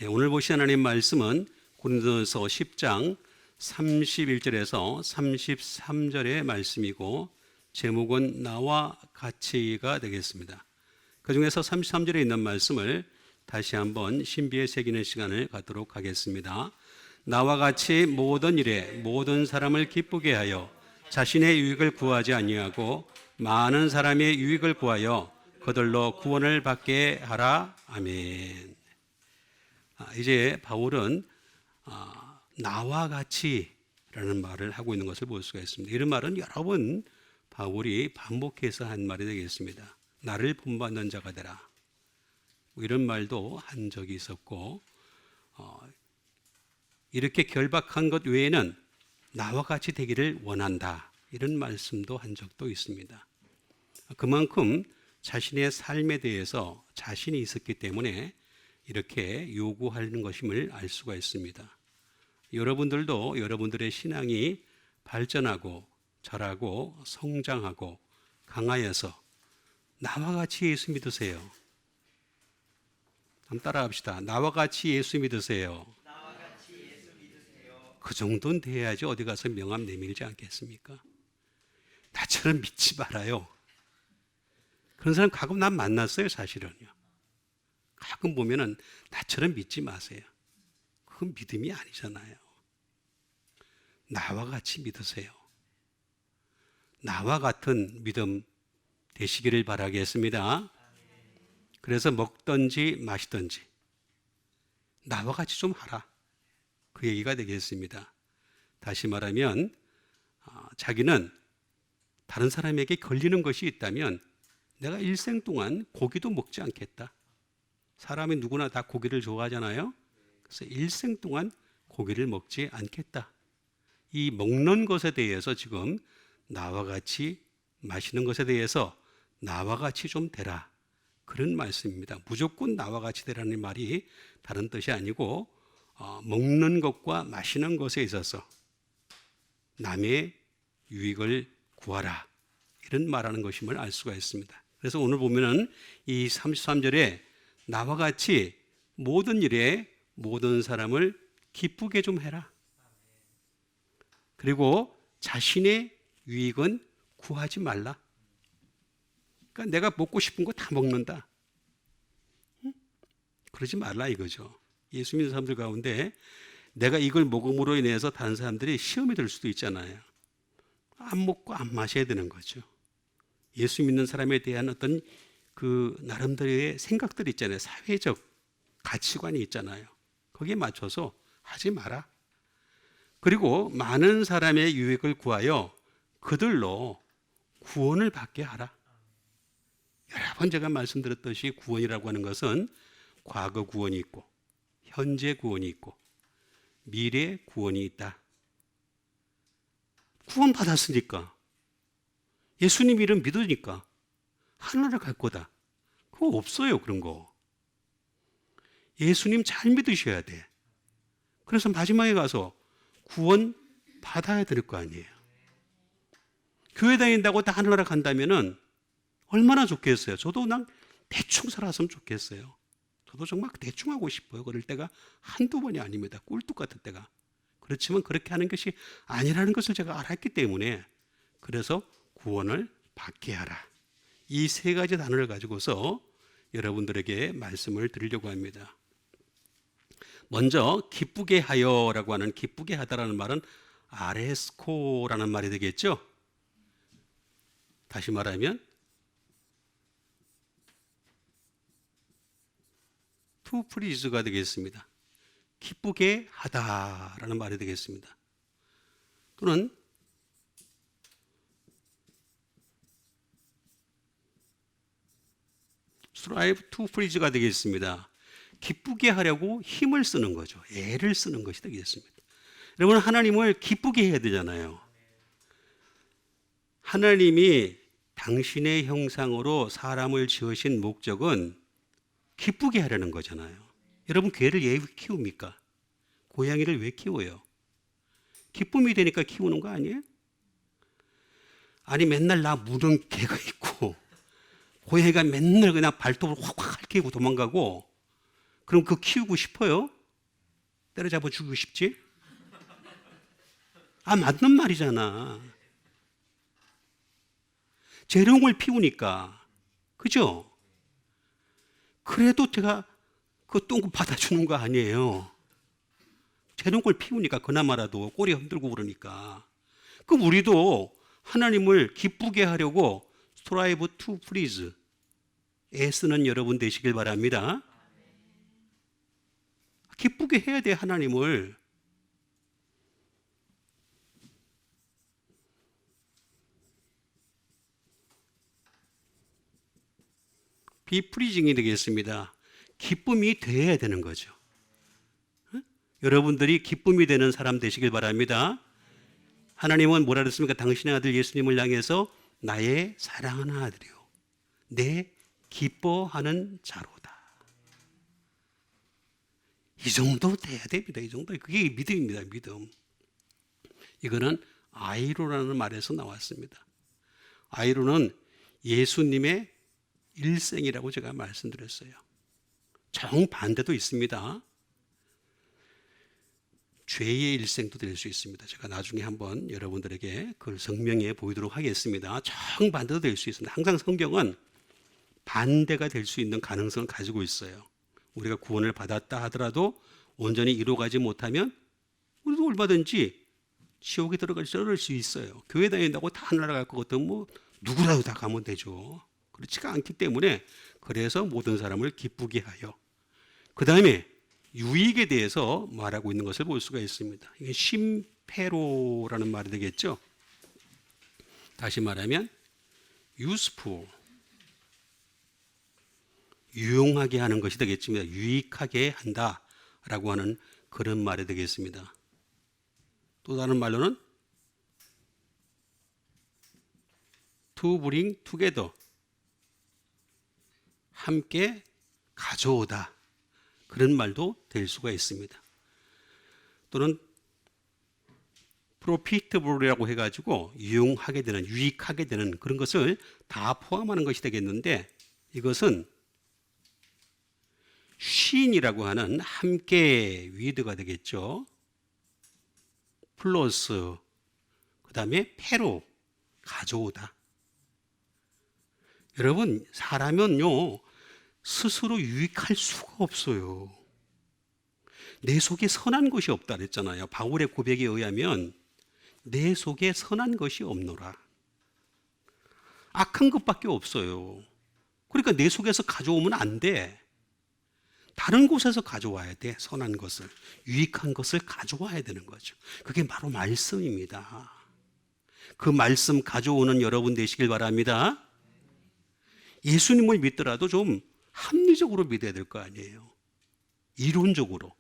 오늘 보신 하나님 말씀은 고린도전서 10장 31절에서 33절의 말씀이고 제목은 나와 같이가 되겠습니다. 그 중에서 33절에 있는 말씀을 다시 한번 신비에 새기는 시간을 갖도록 하겠습니다. 나와 같이 모든 일에 모든 사람을 기쁘게 하여 자신의 유익을 구하지 아니하고 많은 사람의 유익을 구하여 그들로 구원을 받게 하라. 아멘. 이제 바울은 나와 같이라는 말을 하고 있는 것을 볼 수가 있습니다. 이런 말은 여러 번 바울이 반복해서 한 말이 되겠습니다. 나를 본받는 자가 되라. 이런 말도 한 적이 있었고 이렇게 결박한 것 외에는 나와 같이 되기를 원한다. 이런 말씀도 한 적도 있습니다. 그만큼 자신의 삶에 대해서 자신이 있었기 때문에 이렇게 요구하는 것임을 알 수가 있습니다. 여러분들도 여러분들의 신앙이 발전하고 자라고 성장하고 강하여서 나와 같이 예수 믿으세요. 한번 따라합시다. 나와 같이 예수 믿으세요. 그 정도는 돼야지 어디 가서 명함 내밀지 않겠습니까? 나처럼 믿지 말아요. 그런 사람 가끔 난 만났어요, 사실은요. 가끔 보면은 나처럼 믿지 마세요. 그건 믿음이 아니잖아요. 나와 같이 믿으세요. 나와 같은 믿음 되시기를 바라겠습니다. 그래서 먹든지 마시든지 나와 같이 좀 하라. 그 얘기가 되겠습니다. 다시 말하면 자기는 다른 사람에게 걸리는 것이 있다면 내가 일생 동안 고기도 먹지 않겠다. 사람이 누구나 다 고기를 좋아하잖아요. 그래서 일생 동안 고기를 먹지 않겠다. 이 먹는 것에 대해서 지금 나와 같이 마시는 것에 대해서 나와 같이 좀 되라. 그런 말씀입니다. 무조건 나와 같이 되라는 말이 다른 뜻이 아니고 먹는 것과 마시는 것에 있어서 남의 유익을 구하라. 이런 말하는 것임을 알 수가 있습니다. 그래서 오늘 보면은 이 33절에 나와 같이 모든 일에 모든 사람을 기쁘게 좀 해라. 그리고 자신의 유익은 구하지 말라. 그러니까 내가 먹고 싶은 거 다 먹는다. 그러지 말라 이거죠. 예수 믿는 사람들 가운데 내가 이걸 먹음으로 인해서 다른 사람들이 시험에 들 수도 있잖아요. 안 먹고 안 마셔야 되는 거죠. 예수 믿는 사람에 대한 어떤 그 나름대로의 생각들이 있잖아요. 사회적 가치관이 있잖아요. 거기에 맞춰서 하지 마라. 그리고 많은 사람의 유익을 구하여 그들로 구원을 받게 하라. 여러 번 제가 말씀드렸듯이 구원이라고 하는 것은 과거 구원이 있고 현재 구원이 있고 미래 구원이 있다. 구원 받았으니까 예수님 이름 믿으니까 하늘나라 갈 거다. 그거 없어요, 그런 거. 예수님 잘 믿으셔야 돼. 그래서 마지막에 가서 구원 받아야 될 거 아니에요. 교회 다닌다고 다 하늘나라 간다면은 얼마나 좋겠어요. 저도 그냥 대충 살았으면 좋겠어요. 저도 정말 대충 하고 싶어요. 그럴 때가 한두 번이 아닙니다. 꿀뚝 같은 때가. 그렇지만 그렇게 하는 것이 아니라는 것을 제가 알았기 때문에 그래서 구원을 받게 하라. 이 세 가지 단어를 가지고서 여러분들에게 말씀을 드리려고 합니다. 먼저 기쁘게 하여라고 하는 기쁘게 하다라는 말은 아레스코라는 말이 되겠죠. 다시 말하면 투 프리즈가 되겠습니다. 기쁘게 하다라는 말이 되겠습니다. 또는 strive to please가 되겠습니다. 기쁘게 하려고 힘을 쓰는 거죠. 애를 쓰는 것이 되겠습니다. 여러분 하나님을 기쁘게 해야 되잖아요. 하나님이 당신의 형상으로 사람을 지으신 목적은 기쁘게 하려는 거잖아요. 여러분 개를 왜 키웁니까? 고양이를 왜 키워요? 기쁨이 되니까 키우는 거 아니에요? 아니 맨날 나 무는 개가 있고 고양이가 맨날 그냥 발톱을 확확 핥히고 도망가고 그럼 그거 키우고 싶어요? 때려잡아 죽이고 싶지? 맞는 말이잖아. 재롱을 피우니까. 그죠? 그래도 제가 그 똥을 받아주는 거 아니에요. 재롱을 피우니까 그나마라도 꼬리 흔들고 그러니까. 그럼 우리도 하나님을 기쁘게 하려고 strive to please 애쓰는 여러분 되시길 바랍니다. 기쁘게 해야 돼, 하나님을. 비프리징이 되겠습니다. 기쁨이 돼야 되는 거죠. 여러분들이 기쁨이 되는 사람 되시길 바랍니다. 하나님은 뭐라 그랬습니까? 당신의 아들 예수님을 향해서 나의 사랑하는 아들이요, 내 기뻐하는 자로다. 이 정도 돼야 됩니다. 이 정도. 그게 믿음입니다. 믿음. 이거는 아이로라는 말에서 나왔습니다. 아이로는 예수님의 일생이라고 제가 말씀드렸어요. 정반대도 있습니다. 죄의 일생도 될 수 있습니다. 제가 나중에 한번 여러분들에게 그걸 설명해 보이도록 하겠습니다. 정반대도 될 수 있습니다. 항상 성경은 반대가 될 수 있는 가능성을 가지고 있어요. 우리가 구원을 받았다 하더라도 온전히 이루어가지 못하면 우리도 얼마든지 지옥에 들어갈 수 있어요. 교회 다닌다고 다 하늘나라 갈 것 같으면 뭐 누구라도 다 가면 되죠. 그렇지가 않기 때문에 그래서 모든 사람을 기쁘게 하여, 그 다음에 유익에 대해서 말하고 있는 것을 볼 수가 있습니다. 이게 심패로라는 말이 되겠죠. 다시 말하면 useful, 유용하게 하는 것이 되겠습니다. 유익하게 한다라고 하는 그런 말이 되겠습니다. 또 다른 말로는 to bring together, 함께 가져오다, 그런 말도 될 수가 있습니다. 또는 profitable이라고 해가지고 유용하게 되는, 유익하게 되는 그런 것을 다 포함하는 것이 되겠는데, 이것은 쉰이라고 하는 함께 with가 되겠죠. 플러스 그 다음에 패로 가져오다. 여러분, 사람은요 스스로 유익할 수가 없어요. 내 속에 선한 것이 없다 그랬잖아요. 바울의 고백에 의하면 내 속에 선한 것이 없노라. 악한 것밖에 없어요. 그러니까 내 속에서 가져오면 안 돼. 다른 곳에서 가져와야 돼. 선한 것을, 유익한 것을 가져와야 되는 거죠. 그게 바로 말씀입니다. 그 말씀 가져오는 여러분 되시길 바랍니다. 예수님을 믿더라도 좀 합리적으로 믿어야 될 거 아니에요. 이론적으로,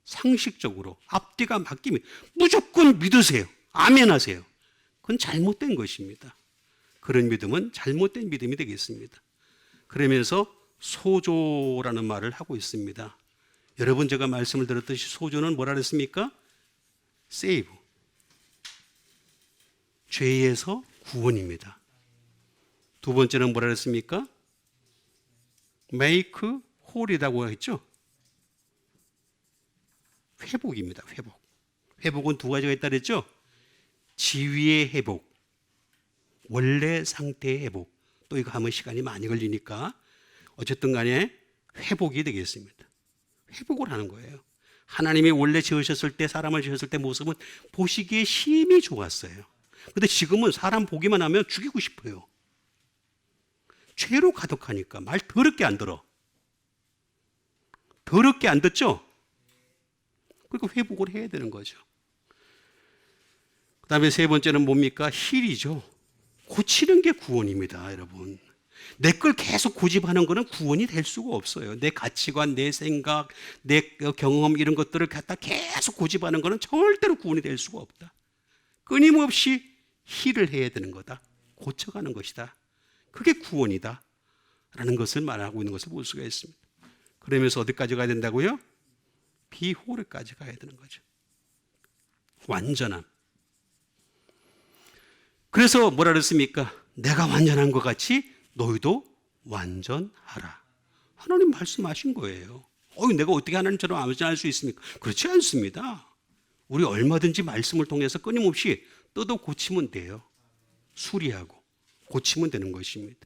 상식적으로, 앞뒤가 맡기면 무조건 믿으세요. 아멘 하세요. 그건 잘못된 것입니다. 그런 믿음은 잘못된 믿음이 되겠습니다. 그러면서 소조라는 말을 하고 있습니다. 여러분, 제가 말씀을 들었듯이 소조는 뭐라 그랬습니까? save, 죄에서 구원입니다. 두 번째는 뭐라 그랬습니까? make whole이라고 했죠. 회복입니다. 회복. 회복은 두 가지가 있다 그랬죠. 지위의 회복, 원래 상태의 회복. 또 이거 하면 시간이 많이 걸리니까 어쨌든 간에 회복이 되겠습니다. 회복을 하는 거예요. 하나님이 원래 지으셨을 때, 사람을 지으셨을 때 모습은 보시기에 심히 좋았어요. 근데 지금은 사람 보기만 하면 죽이고 싶어요. 죄로 가득하니까 말 더럽게 안 들어. 더럽게 안 듣죠? 그러니까 회복을 해야 되는 거죠. 그 다음에 세 번째는 뭡니까? 힐이죠. 고치는 게 구원입니다, 여러분. 내 걸 계속 고집하는 거는 구원이 될 수가 없어요. 내 가치관, 내 생각, 내 경험 이런 것들을 갖다 계속 고집하는 거는 절대로 구원이 될 수가 없다. 끊임없이 힐을 해야 되는 거다. 고쳐가는 것이다. 그게 구원이다 라는 것을 말하고 있는 것을 볼 수가 있습니다. 그러면서 어디까지 가야 된다고요? 비호르까지 가야 되는 거죠. 완전함. 그래서 뭐라 그랬습니까? 내가 완전한 것 같이 너희도 완전하라. 하나님 말씀하신 거예요. 내가 어떻게 하나님처럼 아무렇지나 할 수 있습니까? 그렇지 않습니다. 우리 얼마든지 말씀을 통해서 끊임없이 뜯어 고치면 돼요. 수리하고 고치면 되는 것입니다.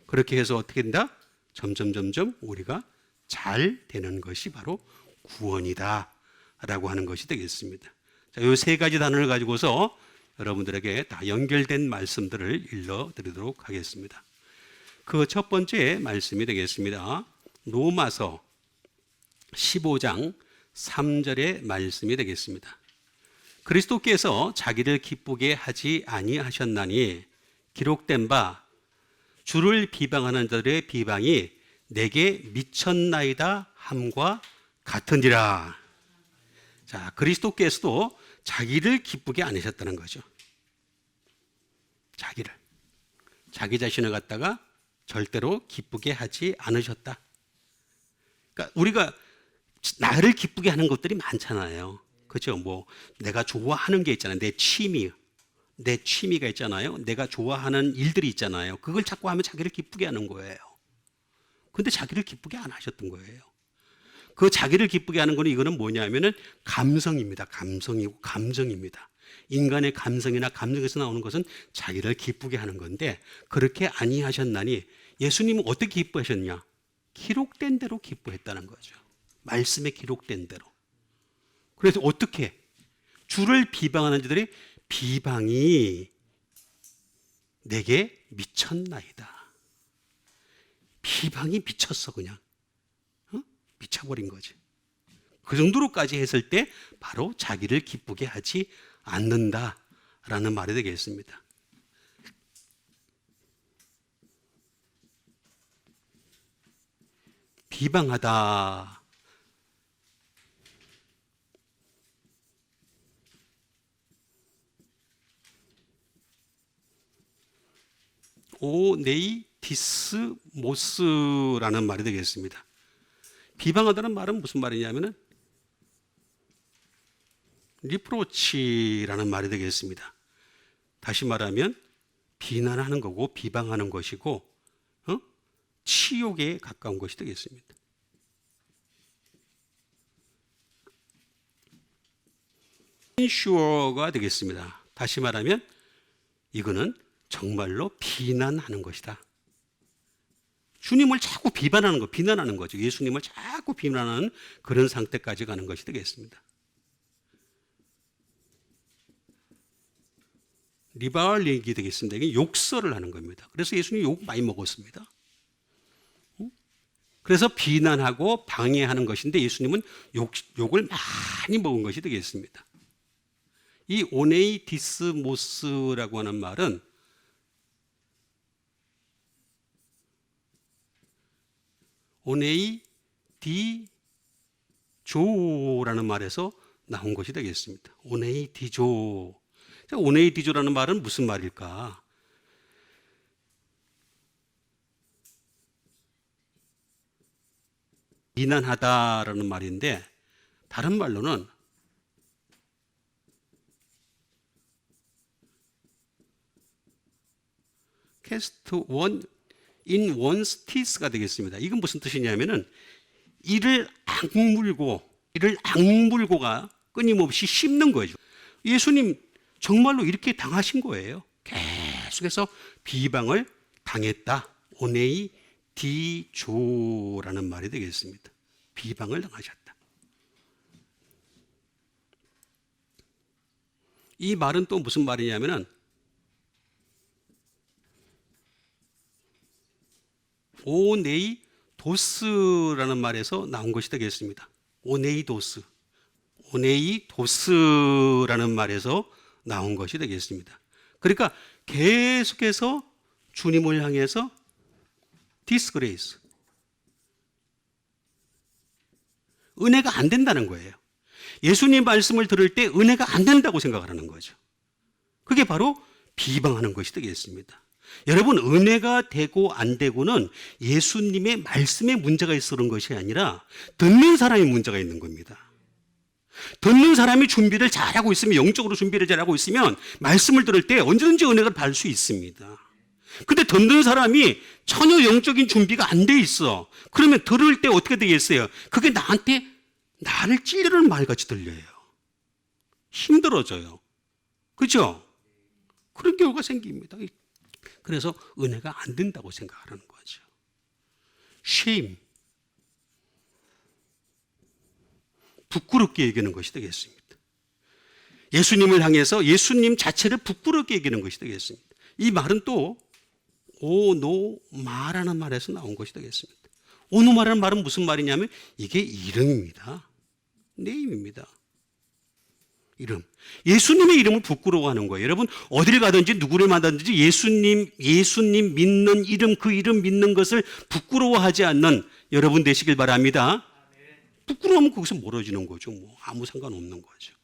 그렇게 해서 어떻게 된다? 점점 우리가 잘 되는 것이 바로 구원이다 라고 하는 것이 되겠습니다. 자, 이 세 가지 단어를 가지고서 여러분들에게 다 연결된 말씀들을 읽어드리도록 하겠습니다. 그 첫 번째 말씀이 되겠습니다. 로마서 15장 3절의 말씀이 되겠습니다. 그리스도께서 자기를 기쁘게 하지 아니하셨나니 기록된 바 주를 비방하는 자들의 비방이 내게 미쳤나이다 함과 같으니라. 자, 그리스도께서도 자기를 기쁘게 안 하셨다는 거죠. 자기 자신을 갖다가 절대로 기쁘게 하지 않으셨다. 그러니까 우리가 나를 기쁘게 하는 것들이 많잖아요. 그렇죠? 뭐 내가 좋아하는 게 있잖아요. 내 취미가 있잖아요. 내가 좋아하는 일들이 있잖아요. 그걸 자꾸 하면 자기를 기쁘게 하는 거예요. 근데 자기를 기쁘게 안 하셨던 거예요. 그 자기를 기쁘게 하는 거는 이거는 뭐냐면은 감성입니다. 감정입니다. 인간의 감성이나 감정에서 나오는 것은 자기를 기쁘게 하는 건데 그렇게 아니하셨나니 예수님은 어떻게 기뻐하셨냐? 기록된 대로 기뻐했다는 거죠. 말씀에 기록된 대로. 그래서 어떻게? 주를 비방하는 자들의 비방이 내게 미쳤나이다. 비방이 미쳤어 그냥. 미쳐버린 거지. 그 정도로까지 했을 때 바로 자기를 기쁘게 하지 않는다라는 말이 되겠습니다. 비방하다. 오네이디스모스라는 말이 되겠습니다. 비방하다는 말은 무슨 말이냐면은 리프로치라는 말이 되겠습니다. 다시 말하면 비난하는 거고 비방하는 것이고 치욕에 가까운 것이 되겠습니다. 슈어가 되겠습니다. 다시 말하면 이거는 정말로 비난하는 것이다. 주님을 자꾸 비난하는 거죠. 예수님을 자꾸 비난하는 그런 상태까지 가는 것이 되겠습니다. 리발릭이 되겠습니다. 이게 욕설을 하는 겁니다. 그래서 예수님이 욕 많이 먹었습니다. 그래서 비난하고 방해하는 것인데 예수님은 욕을 많이 먹은 것이 되겠습니다. 이 오네이디스모스라고 하는 말은 오네이디조라는 말에서 나온 것이 되겠습니다. 오네이디조. 오네이디조라는 말은 무슨 말일까? 비난하다라는 말인데 다른 말로는 캐스트 원 인 원스 티스가 되겠습니다. 이건 무슨 뜻이냐면은 이를 악물고가 끊임없이 씹는 거죠. 예수님 정말로 이렇게 당하신 거예요. 계속해서 비방을 당했다. 오네이 디조라는 말이 되겠습니다. 비방을 당하셨다. 이 말은 또 무슨 말이냐면은 오네이도스라는 말에서 나온 것이 되겠습니다. 오네이도스라는 말에서 나온 것이 되겠습니다. 그러니까 계속해서 주님을 향해서 디스그레이스, 은혜가 안 된다는 거예요. 예수님 말씀을 들을 때 은혜가 안 된다고 생각하는 거죠. 그게 바로 비방하는 것이 되겠습니다. 여러분, 은혜가 되고 안 되고는 예수님의 말씀에 문제가 있어 그런 것이 아니라 듣는 사람이 문제가 있는 겁니다. 듣는 사람이 준비를 잘하고 있으면, 영적으로 준비를 잘하고 있으면 말씀을 들을 때 언제든지 은혜가 받을 수 있습니다. 근데 듣는 사람이 전혀 영적인 준비가 안 돼 있어. 그러면 들을 때 어떻게 되겠어요? 그게 나를 찌르는 말같이 들려요. 힘들어져요. 그죠? 그런 경우가 생깁니다. 그래서 은혜가 안 된다고 생각하는 거죠. shame. 부끄럽게 여기는 것이 되겠습니다. 예수님을 향해서 예수님 자체를 부끄럽게 여기는 것이 되겠습니다. 이 말은 또 오노마라는 말에서 나온 것이 되겠습니다. 오노마라는 말은 무슨 말이냐면 이게 이름입니다. 네임입니다. 이름. 예수님의 이름을 부끄러워하는 거예요. 여러분 어딜 가든지 누구를 만나든지 예수님 믿는 이름, 그 이름 믿는 것을 부끄러워하지 않는 여러분 되시길 바랍니다. 부끄러우면 거기서 멀어지는 거죠. 뭐 아무 상관없는 거죠.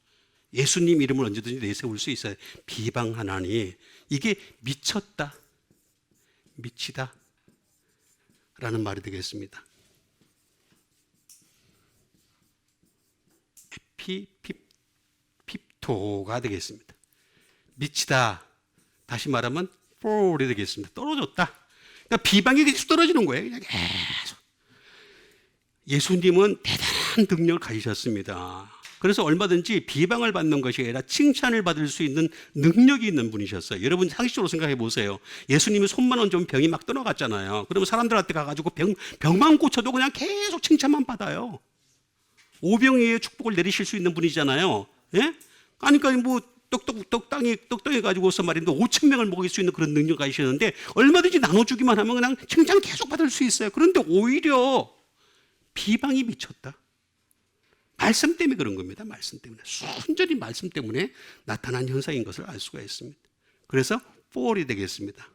예수님 이름을 언제든지 내세울 수 있어요. 비방하나니 이게 미쳤다, 미치다 라는 말이 되겠습니다. 핍토가 되겠습니다. 미치다, 다시 말하면 fall이 되겠습니다. 떨어졌다. 그러니까 비방이 계속 떨어지는 거예요. 그냥 계속. 예수님은 대단한 능력을 가지셨습니다. 그래서 얼마든지 비방을 받는 것이 아니라 칭찬을 받을 수 있는 능력이 있는 분이셨어요. 여러분 상식적으로 생각해 보세요. 예수님이 손만 얹으면 병이 막 떠나갔잖아요. 그러면 사람들한테 가가지고 병만 고쳐도 그냥 계속 칭찬만 받아요. 오병이의 축복을 내리실 수 있는 분이잖아요. 예? 그러니까 뭐 떡덩이 가지고서 말인데 5천 명을 먹일 수 있는 그런 능력 가지시는데 얼마든지 나눠주기만 하면 그냥 칭찬 계속 받을 수 있어요. 그런데 오히려 비방이 미쳤다. 말씀 때문에 그런 겁니다. 말씀 때문에. 순전히 말씀 때문에 나타난 현상인 것을 알 수가 있습니다. 그래서 fall이 되겠습니다.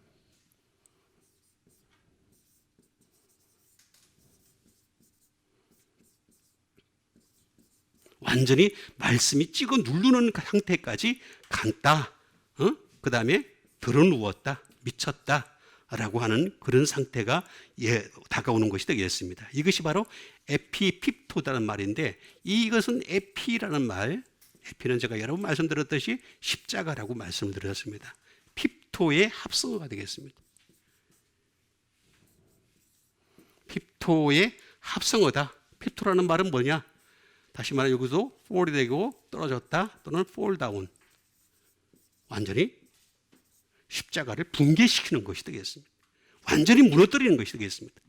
완전히 말씀이 찍어 누르는 상태까지 간다. 그 다음에 드러누웠다. 미쳤다. 라고 하는 그런 상태가 다가오는 것이 되겠습니다. 이것이 바로 에피핍토라는 말인데 이것은 에피라는 말, 에피는 제가 여러 번 말씀드렸듯이 십자가라고 말씀드렸습니다. 핍토의 합성어가 되겠습니다. 핍토의 합성어다. 핍토라는 말은 뭐냐? 다시 말해 여기서 fall이 되고 떨어졌다 또는 fall down. 완전히 십자가를 붕괴시키는 것이 되겠습니다. 완전히 무너뜨리는 것이 되겠습니다.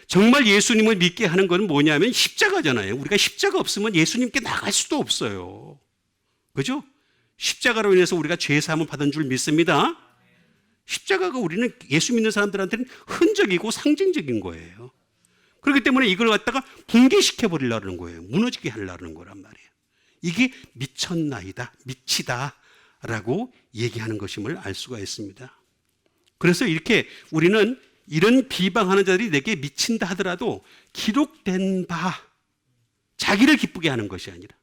정말 예수님을 믿게 하는 것은 뭐냐면 십자가잖아요. 우리가 십자가 없으면 예수님께 나갈 수도 없어요. 그죠? 십자가로 인해서 우리가 죄사함을 받은 줄 믿습니다. 십자가가 우리는 예수 믿는 사람들한테는 흔적이고 상징적인 거예요. 그렇기 때문에 이걸 갖다가 붕괴시켜 버리려는 거예요. 무너지게 하려는 거란 말이에요. 이게 미쳤나이다, 미치다 라고 얘기하는 것임을 알 수가 있습니다. 그래서 이렇게 우리는 이런 비방하는 자들이 내게 미친다 하더라도 기록된 바, 자기를 기쁘게 하는 것이 아니라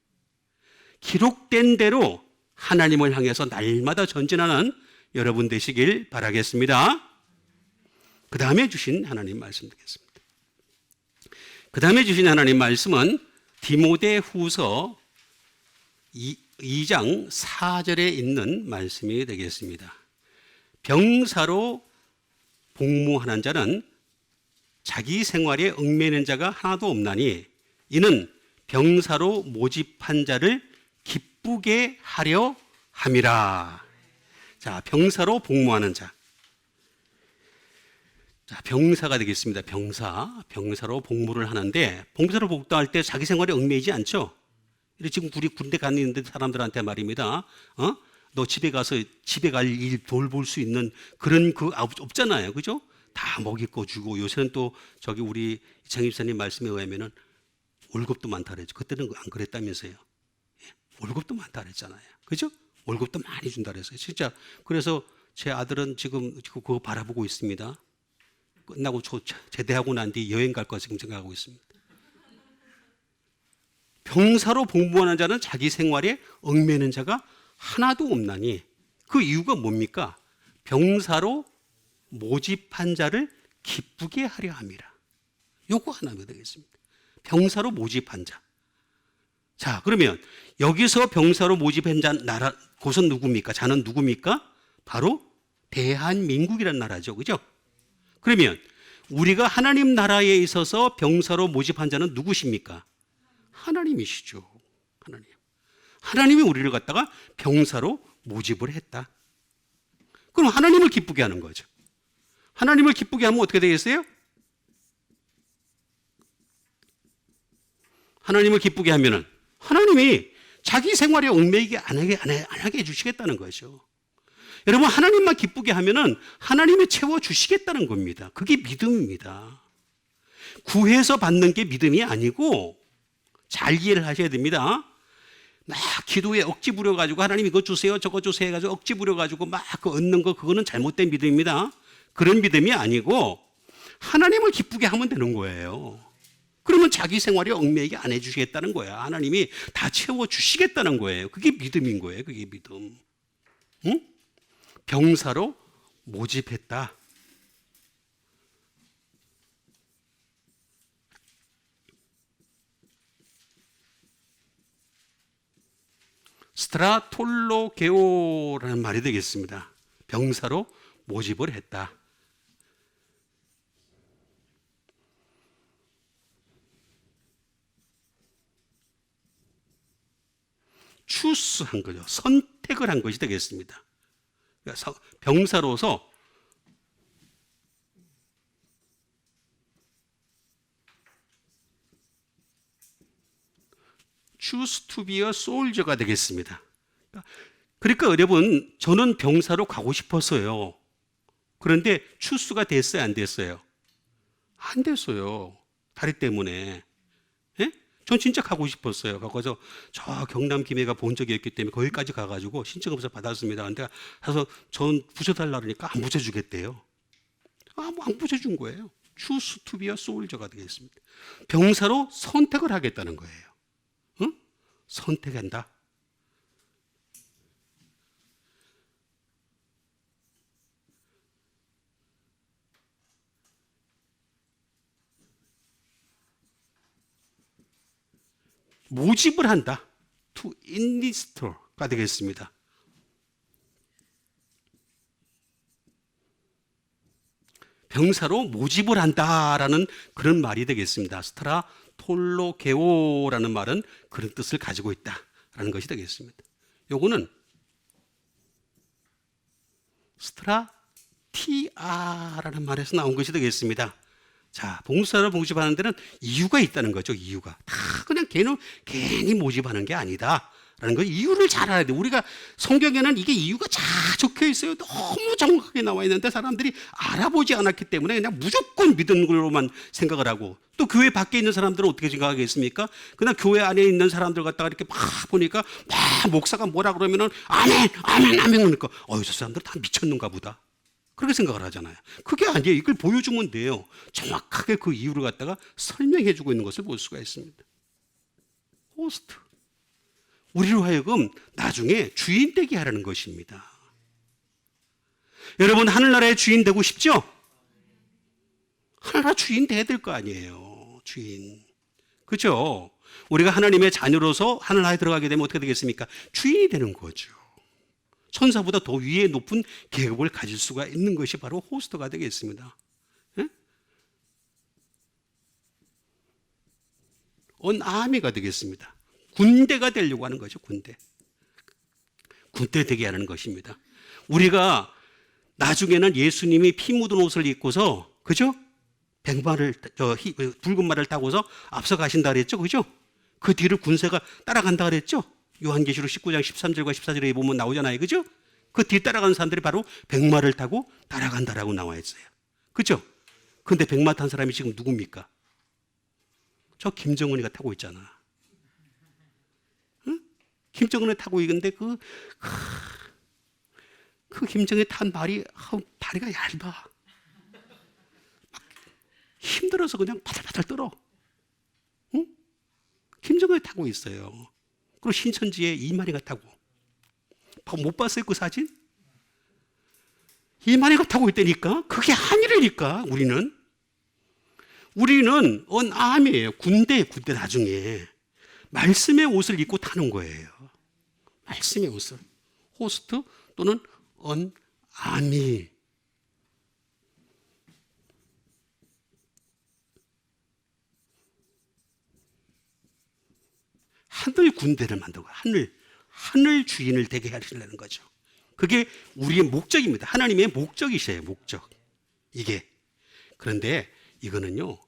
기록된 대로 하나님을 향해서 날마다 전진하는 여러분 되시길 바라겠습니다. 그 다음에 주신 하나님 말씀 드리겠습니다. 그 다음에 주신 하나님 말씀은 디모데후서 2장 4절에 있는 말씀이 되겠습니다. 병사로 복무하는 자는 자기 생활에 얽매이는 자가 하나도 없나니 이는 병사로 모집한 자를 기쁘게 하려 함이라. 자, 병사로 복무하는 자. 자, 병사가 되겠습니다. 병사로 복무를 하는데 봉사로 복무할 때 자기 생활에 얽매이지 않죠. 지금 우리 군대 가 있는 사람들한테 말입니다. 너 집에 가서 집에 갈 일 돌볼 수 있는 그런 그 없잖아요. 그죠? 다 먹일 거 주고 요새는 또 저기 우리 장입사님 말씀에 의하면은 월급도 많다 그랬죠. 그때는 안 그랬다면서요. 예, 월급도 많다 그랬잖아요. 그죠? 월급도 많이 준다 그랬어요. 진짜. 그래서 제 아들은 지금 그거 바라보고 있습니다. 끝나고 제대하고 난 뒤 여행 갈 거 지금 생각하고 있습니다. 병사로 복무하는 자는 자기 생활에 얽매이는 자가 하나도 없나니 그 이유가 뭡니까? 병사로 모집한 자를 기쁘게 하려 함이라. 요거 하나가 되겠습니다. 병사로 모집한 자. 자, 그러면 여기서 병사로 모집한 자 곳은 누굽니까? 자는 누굽니까? 바로 대한민국이라는 나라죠. 그죠? 그러면 우리가 하나님 나라에 있어서 병사로 모집한 자는 누구십니까? 하나님이시죠. 하나님. 하나님이 우리를 갖다가 병사로 모집을 했다. 그럼 하나님을 기쁘게 하는 거죠. 하나님을 기쁘게 하면 어떻게 되겠어요? 하나님을 기쁘게 하면은 하나님이 자기 생활에 얽매이게 안 하게 해주시겠다는 거죠. 여러분, 하나님만 기쁘게 하면은 하나님이 채워주시겠다는 겁니다. 그게 믿음입니다. 구해서 받는 게 믿음이 아니고, 잘 이해를 하셔야 됩니다. 막 기도에 억지 부려가지고 하나님 이거 주세요 저거 주세요 해가지고 억지 부려가지고 막 그 얻는 거, 그거는 잘못된 믿음입니다. 그런 믿음이 아니고 하나님을 기쁘게 하면 되는 거예요. 그러면 자기 생활에 얽매이게 안 해주시겠다는 거야. 하나님이 다 채워주시겠다는 거예요. 그게 믿음인 거예요. 그게 믿음. 응? 병사로 모집했다. 스트라톨로게오라는 말이 되겠습니다. 병사로 모집을 했다. 추스한 거죠. 선택을 한 것이 되겠습니다. 병사로서 choose to be a soldier가 되겠습니다. 그러니까 여러분, 저는 병사로 가고 싶었어요. 그런데 추수가 됐어요, 안 됐어요? 안 됐어요. 다리 때문에. 예? 전 진짜 가고 싶었어요. 가서 저 경남 김해가 본 적이 있기 때문에 거기까지 가가지고 신청검사 받았습니다. 근데 가서 전 붙여달라 그러니까 안 붙여주겠대요. 안 붙여준 거예요. choose to be a soldier가 되겠습니다. 병사로 선택을 하겠다는 거예요. 응? 선택한다. 모집을 한다. to enlist가 되겠습니다. 병사로 모집을 한다라는 그런 말이 되겠습니다. 스트라톨로게오라는 말은 그런 뜻을 가지고 있다라는 것이 되겠습니다. 요거는 스트라티아라는 말에서 나온 것이 되겠습니다. 자, 봉사를 모집하는 데는 이유가 있다는 거죠. 이유가 다 그냥 괜히 모집하는 게 아니다 라는 거, 이유를 잘 알아야 돼. 우리가 성경에는 이게 이유가 잘 적혀 있어요. 너무 정확하게 나와 있는데 사람들이 알아보지 않았기 때문에 그냥 무조건 믿는 걸로만 생각을 하고, 또 교회 밖에 있는 사람들은 어떻게 생각하겠습니까? 그냥 교회 안에 있는 사람들 갖다가 이렇게 막 보니까 막 목사가 뭐라 그러면은 아멘 아멘 아멘 그러니까 저 사람들 다 미쳤는가 보다, 그렇게 생각을 하잖아요. 그게 아니에요. 이걸 보여주면 돼요. 정확하게 그 이유를 갖다가 설명해 주고 있는 것을 볼 수가 있습니다. 호스트, 우리로 하여금 나중에 주인 되게 하라는 것입니다. 여러분, 하늘나라의 주인 되고 싶죠? 하늘나라 주인 돼야 될 거 아니에요. 주인. 그렇죠? 우리가 하나님의 자녀로서 하늘나라에 들어가게 되면 어떻게 되겠습니까? 주인이 되는 거죠. 천사보다 더 위에 높은 계급을 가질 수가 있는 것이 바로 호스트가 되겠습니다. 예? 언아미가 되겠습니다. 군대가 되려고 하는 거죠. 군대 되게 하는 것입니다. 우리가 나중에는 예수님이 피 묻은 옷을 입고서, 그죠? 붉은 말을 타고서 앞서 가신다 그랬죠. 그죠? 그 뒤를 군사가 따라간다 그랬죠. 요한계시록 19장 13절과 14절에 보면 나오잖아요. 그죠? 그 뒤 따라가는 사람들이 바로 백마를 타고 따라간다라고 나와 있어요. 그죠? 근데 백마 탄 사람이 지금 누굽니까? 저 김정은이가 타고 있잖아. 응? 김정은이 타고 있는데 그 김정은이 탄 말이 다리가 얇아. 힘들어서 그냥 바들바들 떨어. 응? 김정은이 타고 있어요. 그리고 신천지에 이만희가 타고. 못 봤어요, 그 사진? 이만희가 타고 있다니까? 그게 아니라니까, 우리는 언암이에요. 군대 나중에. 말씀의 옷을 입고 타는 거예요. 말씀의 옷을. 호스트 또는 아미. 하늘 군대를 만들고 하늘 주인을 되게 하시려는 거죠. 그게 우리의 목적입니다. 하나님의 목적이셔요. 목적. 이게. 그런데 이거는요,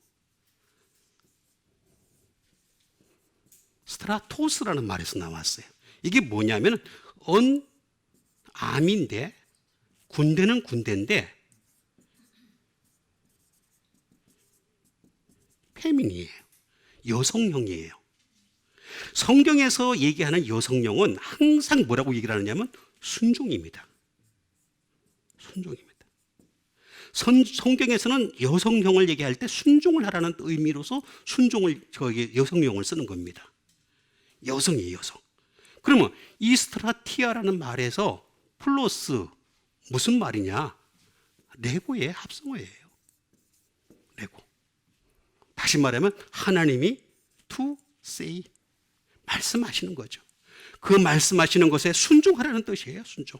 스트라토스라는 말에서 나왔어요. 이게 뭐냐면 암인데, 군대는 군대인데 페미니예요. 여성형이에요. 성경에서 얘기하는 여성형은 항상 뭐라고 얘기를 하느냐면 순종입니다. 순종입니다. 성경에서는 여성형을 얘기할 때 순종을 하라는 의미로서 여성형을 쓰는 겁니다. 여성이에요, 여성. 그러면 이스트라티아라는 말에서 플러스 무슨 말이냐? 레고의 합성어예요. 레고. 다시 말하면 하나님이 to say, 말씀하시는 거죠. 그 말씀하시는 것에 순종하라는 뜻이에요. 순종.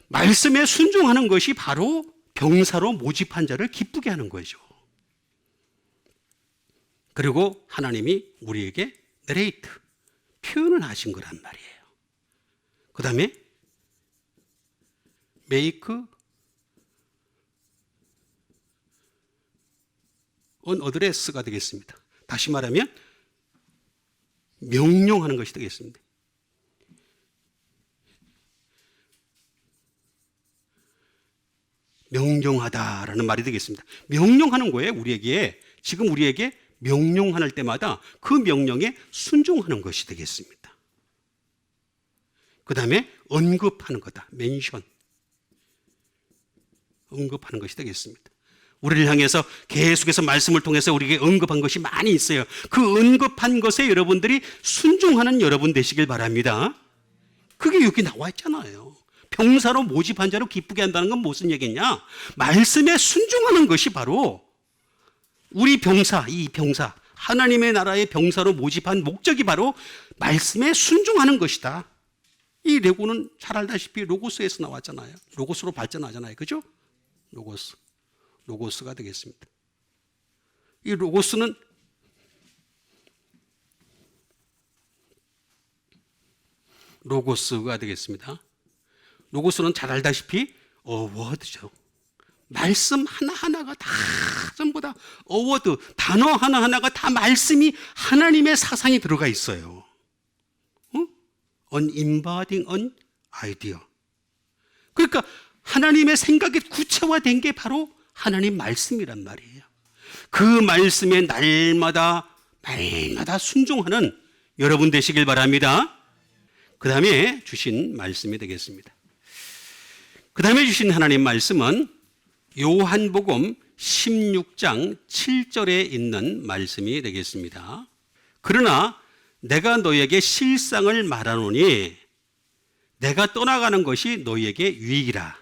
말씀에 순종하는 것이 바로 병사로 모집한 자를 기쁘게 하는 거죠. 그리고 하나님이 우리에게 내레이트, 표현을 하신 거란 말이에요. 그 다음에 make an address가 되겠습니다. 다시 말하면 명령하는 것이 되겠습니다. 명령하다라는 말이 되겠습니다. 명령하는 거예요. 우리에게. 지금 우리에게 명령할 때마다 그 명령에 순종하는 것이 되겠습니다. 그 다음에 언급하는 거다. 멘션. 언급하는 것이 되겠습니다. 우리를 향해서 계속해서 말씀을 통해서 우리에게 언급한 것이 많이 있어요. 그 언급한 것에 여러분들이 순종하는 여러분 되시길 바랍니다. 그게 여기 나와 있잖아요. 병사로 모집한 자로 기쁘게 한다는 건 무슨 얘기냐? 말씀에 순종하는 것이 바로 우리 병사, 이 병사, 하나님의 나라의 병사로 모집한 목적이 바로 말씀에 순종하는 것이다. 이 레고는 잘 알다시피 로고스에서 나왔잖아요. 로고스로 발전하잖아요. 그죠? 로고스가 되겠습니다. 이 로고스가 되겠습니다. 로고스는 잘 알다시피 어워드죠. 말씀 하나하나가 다 전부 다 어워드, 단어 하나하나가 다 말씀이 하나님의 사상이 들어가 있어요. An embodying an idea. 그러니까 하나님의 생각이 구체화된 게 바로 하나님 말씀이란 말이에요. 그 말씀에 날마다 순종하는 여러분 되시길 바랍니다. 그 다음에 주신 말씀이 되겠습니다. 그 다음에 주신 하나님 말씀은 요한복음 16장 7절에 있는 말씀이 되겠습니다. 그러나 내가 너에게 실상을 말하노니 내가 떠나가는 것이 너희에게 유익이라.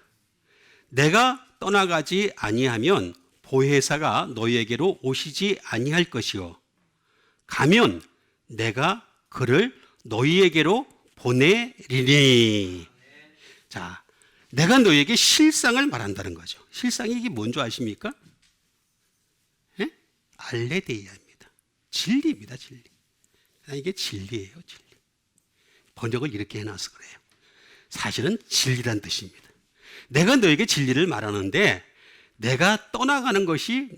내가 떠나가지 아니하면 보혜사가 너희에게로 오시지 아니할 것이요 가면 내가 그를 너희에게로 보내리니. 자, 내가 너희에게 실상을 말한다는 거죠. 실상이 이게 뭔지 아십니까? 예? 알레데이아입니다. 진리입니다. 진리. 이게 진리예요. 진리. 번역을 이렇게 해놔서 그래요. 사실은 진리란 뜻입니다. 내가 너에게 진리를 말하는데 내가 떠나가는 것이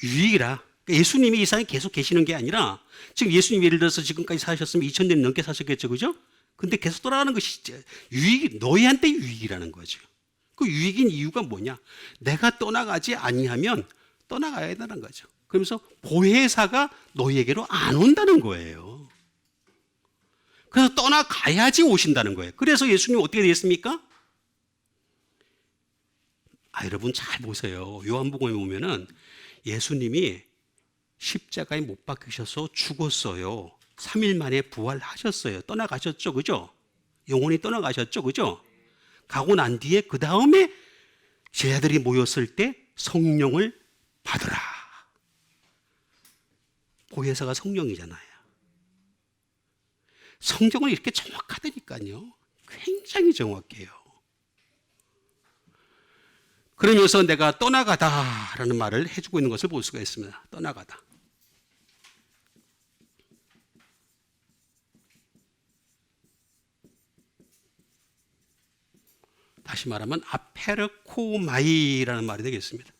유익이라. 예수님이 이 세상에 계속 계시는 게 아니라 지금 예수님 예를 들어서 지금까지 사셨으면 2000년 넘게 사셨겠죠. 그죠? 근데 계속 떠나가는 것이 유익이, 너희한테 유익이라는 거죠. 그 유익인 이유가 뭐냐? 내가 떠나가지 아니하면 떠나가야 된다는 거죠. 그러면서 보혜사가 너희에게로 안 온다는 거예요. 그래서 떠나가야지 오신다는 거예요. 그래서 예수님 어떻게 되겠습니까? 여러분 잘 보세요. 요한복음에 보면은 예수님이 십자가에 못 박히셔서 죽었어요. 3일 만에 부활하셨어요. 떠나가셨죠. 그죠? 영혼이 떠나가셨죠. 그죠? 가고 난 뒤에 그 다음에 제자들이 모였을 때 성령을 받으라. 보혜사가 성령이잖아요. 성경은 이렇게 정확하다니까요. 굉장히 정확해요. 그러면서 내가 떠나가다라는 말을 해주고 있는 것을 볼 수가 있습니다. 떠나가다. 다시 말하면 아페르코마이라는 말이 되겠습니다.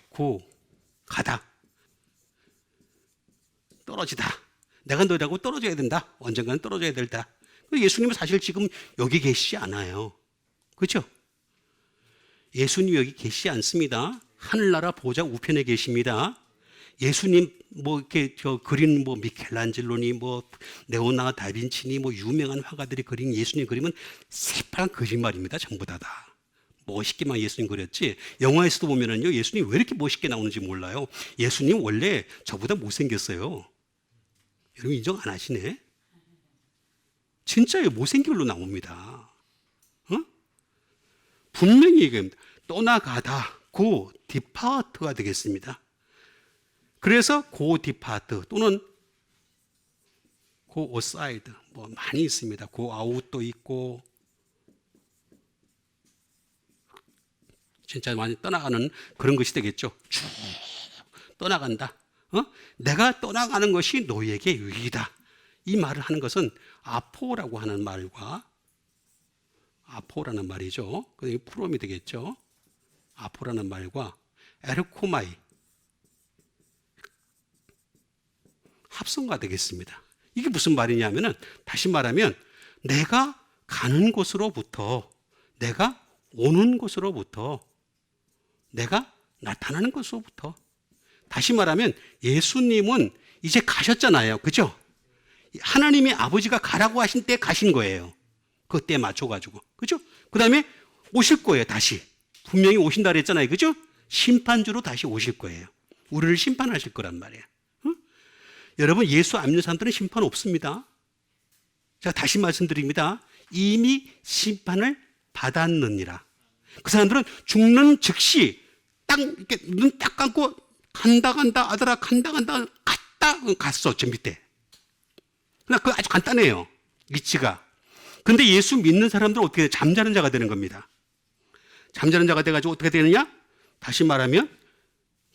고, 가다. 떨어지다. 내가 너희라고 떨어져야 된다. 언젠가는 떨어져야 된다. 예수님은 사실 지금 여기 계시지 않아요. 그렇죠? 예수님 여기 계시지 않습니다. 하늘나라 보좌 우편에 계십니다. 예수님 이렇게 그린 미켈란젤로니 레오나 다빈치니 유명한 화가들이 그린 예수님 그림은 새빨간 거짓말입니다. 전부 다. 멋있게만 예수님 그렸지. 영화에서도 보면은요, 예수님 왜 이렇게 멋있게 나오는지 몰라요. 예수님 원래 저보다 못생겼어요. 여러분 인정 안 하시네? 진짜요. 못생긴 걸로 나옵니다. 분명히 얘기합니다. 떠나가다. 고 디파트가 되겠습니다. 그래서 고 디파트 또는 고 오사이드 많이 있습니다. 고 아웃도 있고 진짜 많이 떠나가는 그런 것이 되겠죠. 쭉 떠나간다. 내가 떠나가는 것이 너희에게 유익이다. 이 말을 하는 것은 아포라고 하는 말과 아포라는 말이죠. 그게 프롬이 되겠죠. 아포라는 말과 에르코마이 합성가 되겠습니다. 이게 무슨 말이냐면은 다시 말하면 내가 가는 곳으로부터 내가 오는 곳으로부터 내가 나타나는 곳으로부터 다시 말하면 예수님은 이제 가셨잖아요. 그죠? 하나님이 아버지가 가라고 하신 때 가신 거예요. 그때 맞춰가지고. 그죠? 그 다음에 오실 거예요. 다시. 분명히 오신다 그랬잖아요. 그죠? 심판주로 다시 오실 거예요. 우리를 심판하실 거란 말이에요. 여러분 예수 안 믿는 사람들은 심판 없습니다. 제가 다시 말씀드립니다. 이미 심판을 받았느니라. 그 사람들은 죽는 즉시 딱 이렇게 눈 딱 감고 간다 아들아 간다 갔어. 저 밑에. 그러나 그거 아주 간단해요. 위치가. 근데 예수 믿는 사람들은 어떻게 돼요? 잠자는 자가 되는 겁니다. 잠자는 자가 돼가지고 어떻게 되느냐? 다시 말하면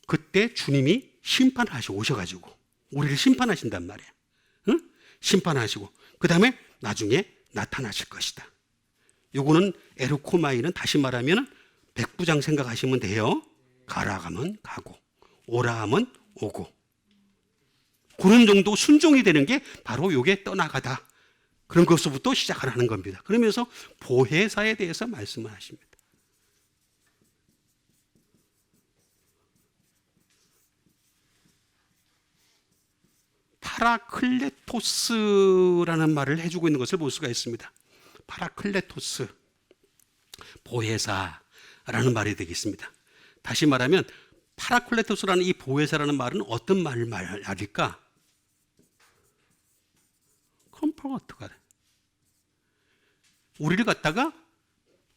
그때 주님이 심판하시고 오셔가지고 우리를 심판하신단 말이에요. 응? 심판하시고 그 다음에 나중에 나타나실 것이다. 요거는 에르코마이는 다시 말하면 백부장 생각하시면 돼요. 가라 하면 가고 오라 하면 오고 그런 정도 순종이 되는 게 바로 요게 떠나가다. 그런 것부터 시작을 하는 겁니다. 그러면서 보혜사에 대해서 말씀을 하십니다. 파라클레토스라는 말을 해주고 있는 것을 볼 수가 있습니다. 파라클레토스, 보혜사라는 말이 되겠습니다. 다시 말하면 파라클레토스라는 이 보혜사라는 말은 어떤 말일까? 컴포터가 우리를 갖다가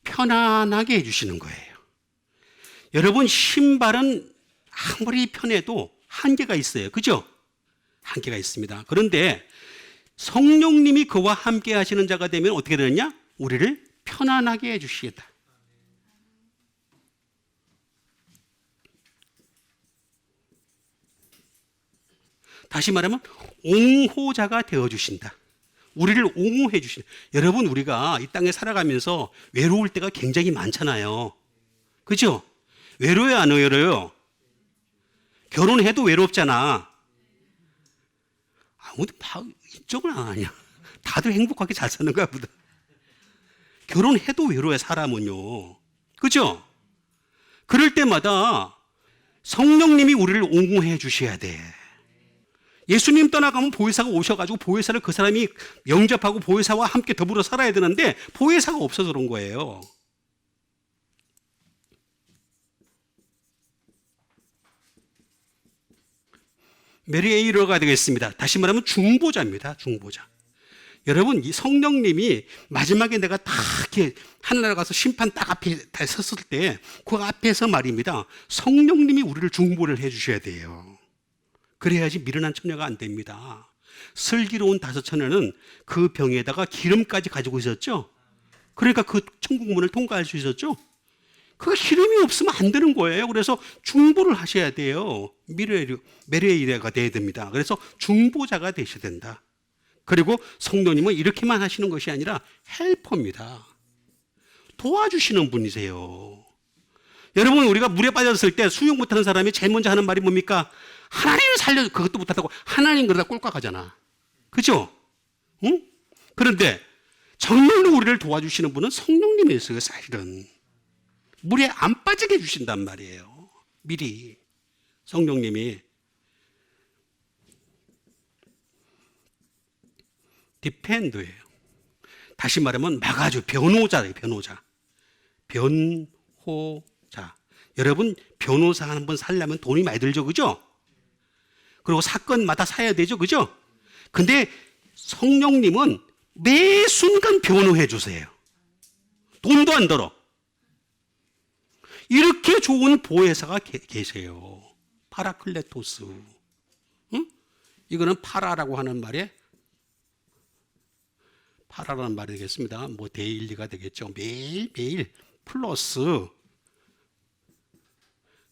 편안하게 해주시는 거예요. 여러분 신발은 아무리 편해도 한계가 있어요. 그죠? 한계가 있습니다. 그런데 성령님이 그와 함께 하시는 자가 되면 어떻게 되느냐? 우리를 편안하게 해주시겠다. 다시 말하면 옹호자가 되어주신다. 우리를 옹호해 주신다. 여러분 우리가 이 땅에 살아가면서 외로울 때가 굉장히 많잖아요. 그죠? 외로워요 안 외로워요? 결혼해도 외롭잖아. 아무도 이쪽은 안 하냐. 다들 행복하게 잘 사는 거야 보다. 결혼해도 외로워요 사람은요. 그죠? 그럴 때마다 성령님이 우리를 옹호해 주셔야 돼. 예수님 떠나가면 보혜사가 오셔가지고 보혜사를 그 사람이 영접하고 보혜사와 함께 더불어 살아야 되는데 보혜사가 없어서 그런 거예요. 메리에이러가 되겠습니다. 다시 말하면 중보자입니다. 중보자. 여러분 이 성령님이 마지막에 내가 다 이렇게 하늘나라 가서 심판 딱 앞에 다 섰을 때 그 앞에서 말입니다. 성령님이 우리를 중보를 해 주셔야 돼요. 그래야지 미련한 처녀가 안 됩니다. 슬기로운 다섯 처녀는 그 병에다가 기름까지 가지고 있었죠. 그러니까 그 천국문을 통과할 수 있었죠. 그 기름이 없으면 안 되는 거예요. 그래서 중보를 하셔야 돼요. 메레이레가 돼야 됩니다. 그래서 중보자가 되셔야 된다. 그리고 성도님은 이렇게만 하시는 것이 아니라 헬퍼입니다. 도와주시는 분이세요. 여러분, 우리가 물에 빠졌을 때 수영 못하는 사람이 제일 먼저 하는 말이 뭡니까? 하나님 살려줘. 그것도 못한다고 하나님 그러다 꼴깍하잖아. 그죠? 응? 그런데 정말로 우리를 도와주시는 분은 성령님이세요. 사실은 물에 안 빠지게 해주신단 말이에요. 미리 성령님이. 디펜더예요. 다시 말하면 막아줘. 변호자예요. 변호자. 여러분, 변호사 한 번 살려면 돈이 많이 들죠. 그죠? 그리고 사건마다 사야 되죠. 그죠? 근데 성령님은 매 순간 변호해 주세요. 돈도 안 들어. 이렇게 좋은 보혜사가 계세요. 파라클레토스. 응? 이거는 파라라고 하는 말에 파라라는 말이 되겠습니다. 뭐 데일리가 되겠죠. 매일매일 플러스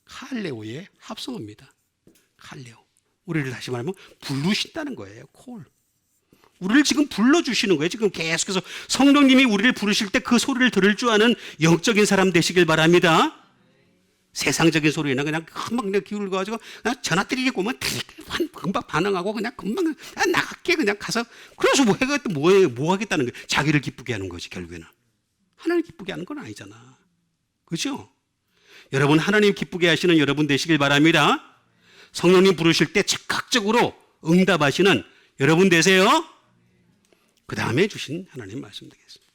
칼레오의 합성어입니다. 칼레오. 우리를 다시 말하면 부르신다는 거예요. 콜. 우리를 지금 불러주시는 거예요. 지금 계속해서 성령님이 우리를 부르실 때 그 소리를 들을 줄 아는 영적인 사람 되시길 바랍니다. 세상적인 소리나 그냥 금방 기울여가지고 그냥 전화 드리겠고 뭐 금방 반응하고 그냥 금방 나갈게 그냥 가서 그래서 뭐 하겠다는 거예요. 자기를 기쁘게 하는 거지 결국에는. 하나님 기쁘게 하는 건 아니잖아. 그렇죠? 여러분, 하나님 기쁘게 하시는 여러분 되시길 바랍니다. 성령님 부르실 때 즉각적으로 응답하시는 여러분 되세요. 그 다음에 주신 하나님 말씀 되겠습니다.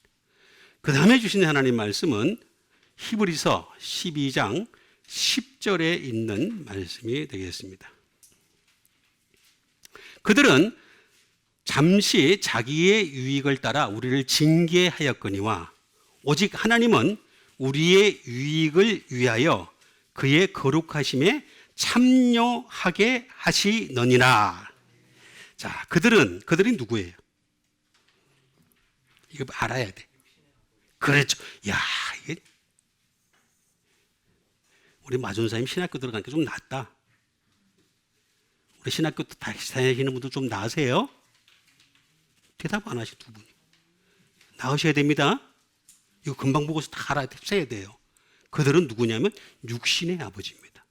그 다음에 주신 하나님 말씀은 히브리서 12장 10절에 있는 말씀이 되겠습니다. 그들은 잠시 자기의 유익을 따라 우리를 징계하였거니와 오직 하나님은 우리의 유익을 위하여 그의 거룩하심에 참여하게 하시느니라. 자, 그들이 누구예요? 이거 알아야 돼. 그렇죠. 야, 이게 우리 마존사님 신학교 들어가니까 좀 낫다. 우리 신학교 다시 다니시는 분들 좀 나으세요? 대답 안 하시 두 분이. 나으셔야 됩니다. 이거 금방 보고서 다 알아채야 돼요. 그들은 누구냐면 육신의 아버지입니다.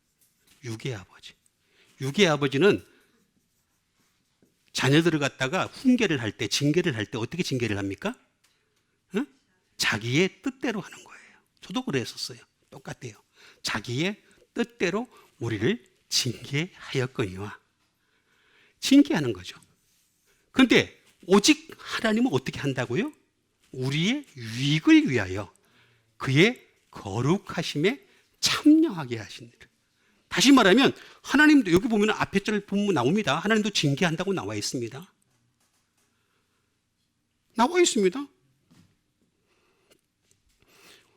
육의 아버지. 육의 아버지는 자녀들을 갖다가 훈계를 할 때, 징계를 할 때 어떻게 징계를 합니까? 응? 자기의 뜻대로 하는 거예요. 저도 그랬었어요. 똑같아요. 자기의 뜻대로 우리를 징계하였거니와. 징계하는 거죠. 그런데 오직 하나님은 어떻게 한다고요? 우리의 유익을 위하여 그의 거룩하심에 참여하게 하시니라. 다시 말하면 하나님도 여기 보면 앞에 절 본문 나옵니다. 하나님도 징계한다고 나와 있습니다. 나와 있습니다.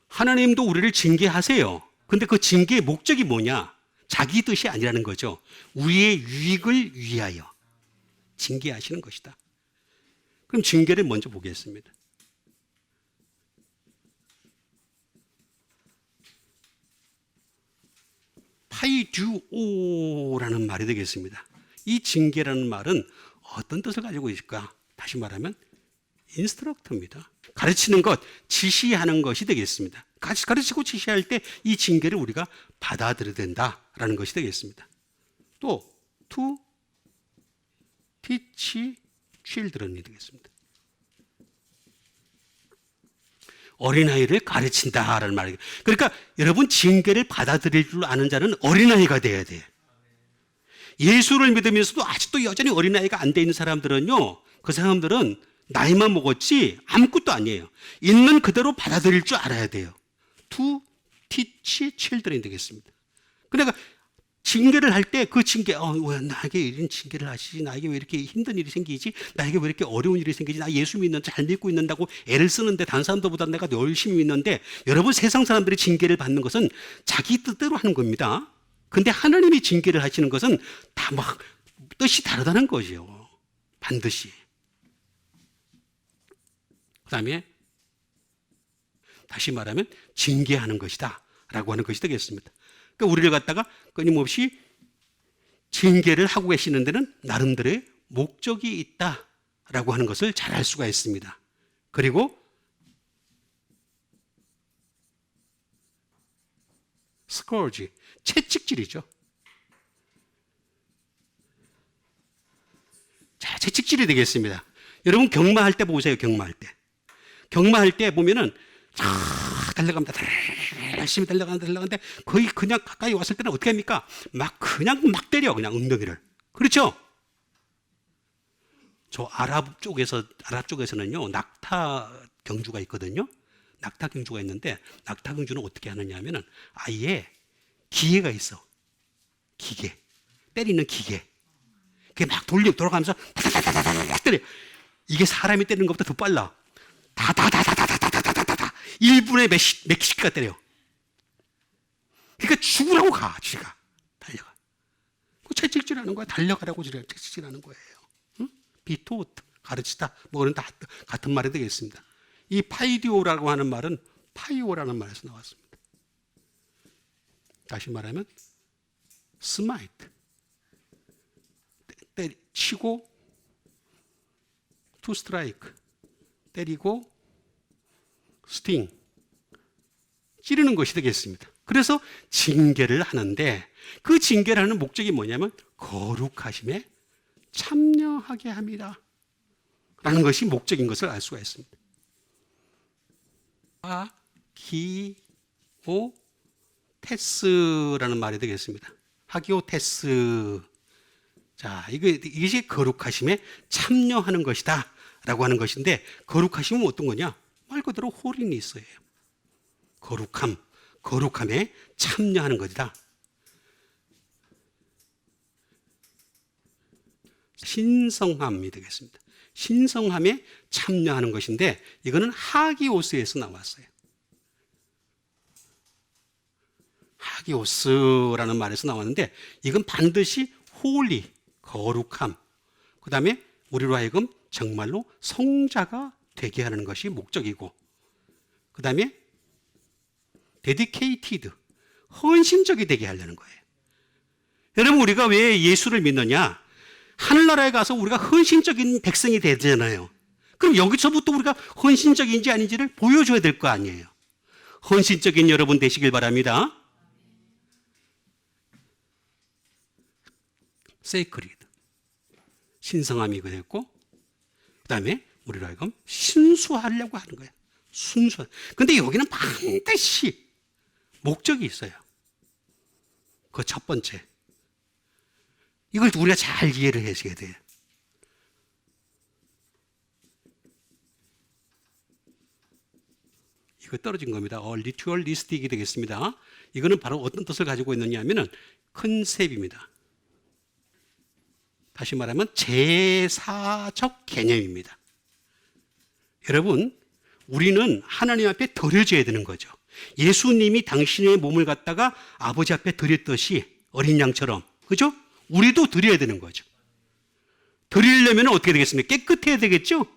하나님도 우리를 징계하세요. 근데 그 징계의 목적이 뭐냐? 자기 뜻이 아니라는 거죠. 우리의 유익을 위하여 징계하시는 것이다. 그럼 징계를 먼저 보겠습니다. 파이듀오라는 말이 되겠습니다. 이 징계라는 말은 어떤 뜻을 가지고 있을까? 다시 말하면 인스트럭터입니다. 가르치는 것, 지시하는 것이 되겠습니다. 가르치고 지시할 때 이 징계를 우리가 받아들여야 된다라는 것이 되겠습니다. 또 to teach children이 되겠습니다. 어린아이를 가르친다라는 말이에요. 그러니까 여러분, 징계를 받아들일 줄 아는 자는 어린아이가 돼야 돼요. 예수를 믿으면서도 아직도 여전히 어린아이가 안 돼 있는 사람들은요, 그 사람들은 나이만 먹었지 아무것도 아니에요. 있는 그대로 받아들일 줄 알아야 돼요. To teach children이 되겠습니다. 그러니까 징계를 할 때 그 징계, 왜 나에게 이런 징계를 하시지? 나에게 왜 이렇게 힘든 일이 생기지? 나에게 왜 이렇게 어려운 일이 생기지? 나 예수 믿는, 잘 믿고 있는다고 애를 쓰는데 다른 사람들보다 내가 열심히 믿는데, 여러분, 세상 사람들이 징계를 받는 것은 자기 뜻대로 하는 겁니다. 근데 하나님이 징계를 하시는 것은 다 막 뜻이 다르다는 거죠. 반드시. 그 다음에 다시 말하면 징계하는 것이다 하는 것이 되겠습니다. 그러니까 우리를 갖다가 끊임없이 징계를 하고 계시는 데는 나름대로의 목적이 있다라고 하는 것을 잘 알 수가 있습니다. 그리고 스코어지, 채찍질이죠. 자, 채찍질이 되겠습니다. 여러분 경마할 때 보세요. 경마할 때 보면은 달려갑니다. 열심히 달려가는데 거의 그냥 가까이 왔을 때는 어떻게 합니까? 그냥 때려, 그냥 엉덩이를. 그렇죠? 저 아랍 쪽에서는요, 낙타 경주가 있거든요. 낙타 경주가 있는데, 낙타 경주는 어떻게 하느냐 하면은 아예 기계가 있어. 때리는 기계. 그게 막 돌아가면서 다다다다다다 때려. 이게 사람이 때리는 것보다 더 빨라. 다다다다다다다다다. 1분에 몇 킬씩가 때려. 그러니까 죽으라고 가, 쥐가. 달려가. 그 채찍질하는 거야. 달려가라고 채찍질하는 거예요. 응? 비토트, 가르치다. 그건 다 같은 말이 되겠습니다. 이 파이디오라고 하는 말은 파이오라는 말에서 나왔습니다. 다시 말하면 스마이트. 치고 투 스트라이크. 때리고 스팅. 찌르는 것이 되겠습니다. 그래서 징계를 하는데 그 징계를 하는 목적이 뭐냐면 거룩하심에 참여하게 합니다. 라는 것이 목적인 것을 알 수가 있습니다. 하기오테스라는 말이 되겠습니다. 하기오테스. 자, 이것이 거룩하심에 참여하는 것이다. 라고 하는 것인데, 거룩하심은 어떤 거냐? 말 그대로 홀리니스예요. 거룩함에 참여하는 것이다. 신성함이 되겠습니다. 신성함에 참여하는 것인데, 이거는 하기오스에서 나왔어요. 하기오스라는 말에서 나왔는데, 이건 반드시 홀리, 거룩함, 그 다음에 우리로 하여금 정말로 성자가 되게 하는 것이 목적이고, 그 다음에 dedicated, 헌신적이 되게 하려는 거예요. 여러분, 우리가 왜 예수를 믿느냐? 하늘나라에 가서 우리가 헌신적인 백성이 되잖아요. 그럼 여기서부터 우리가 헌신적인지 아닌지를 보여줘야 될 거 아니에요. 헌신적인 여러분 되시길 바랍니다. sacred, 신성함이 됐고, 그 다음에 우리로 하여금 순수하려고 하는 거예요. 순수. 근데 여기는 반드시 목적이 있어요. 그 첫 번째. 이걸 우리가 잘 이해를 해줘야 돼요. 이거 떨어진 겁니다. 리튜얼리스틱이 되겠습니다. 이거는 바로 어떤 뜻을 가지고 있느냐 하면은 컨셉입니다. 다시 말하면 제사적 개념입니다. 여러분, 우리는 하나님 앞에 드려져야 되는 거죠. 예수님이 당신의 몸을 갖다가 아버지 앞에 드렸듯이 어린 양처럼, 그죠? 우리도 드려야 되는 거죠. 드리려면 어떻게 되겠습니까? 깨끗해야 되겠죠?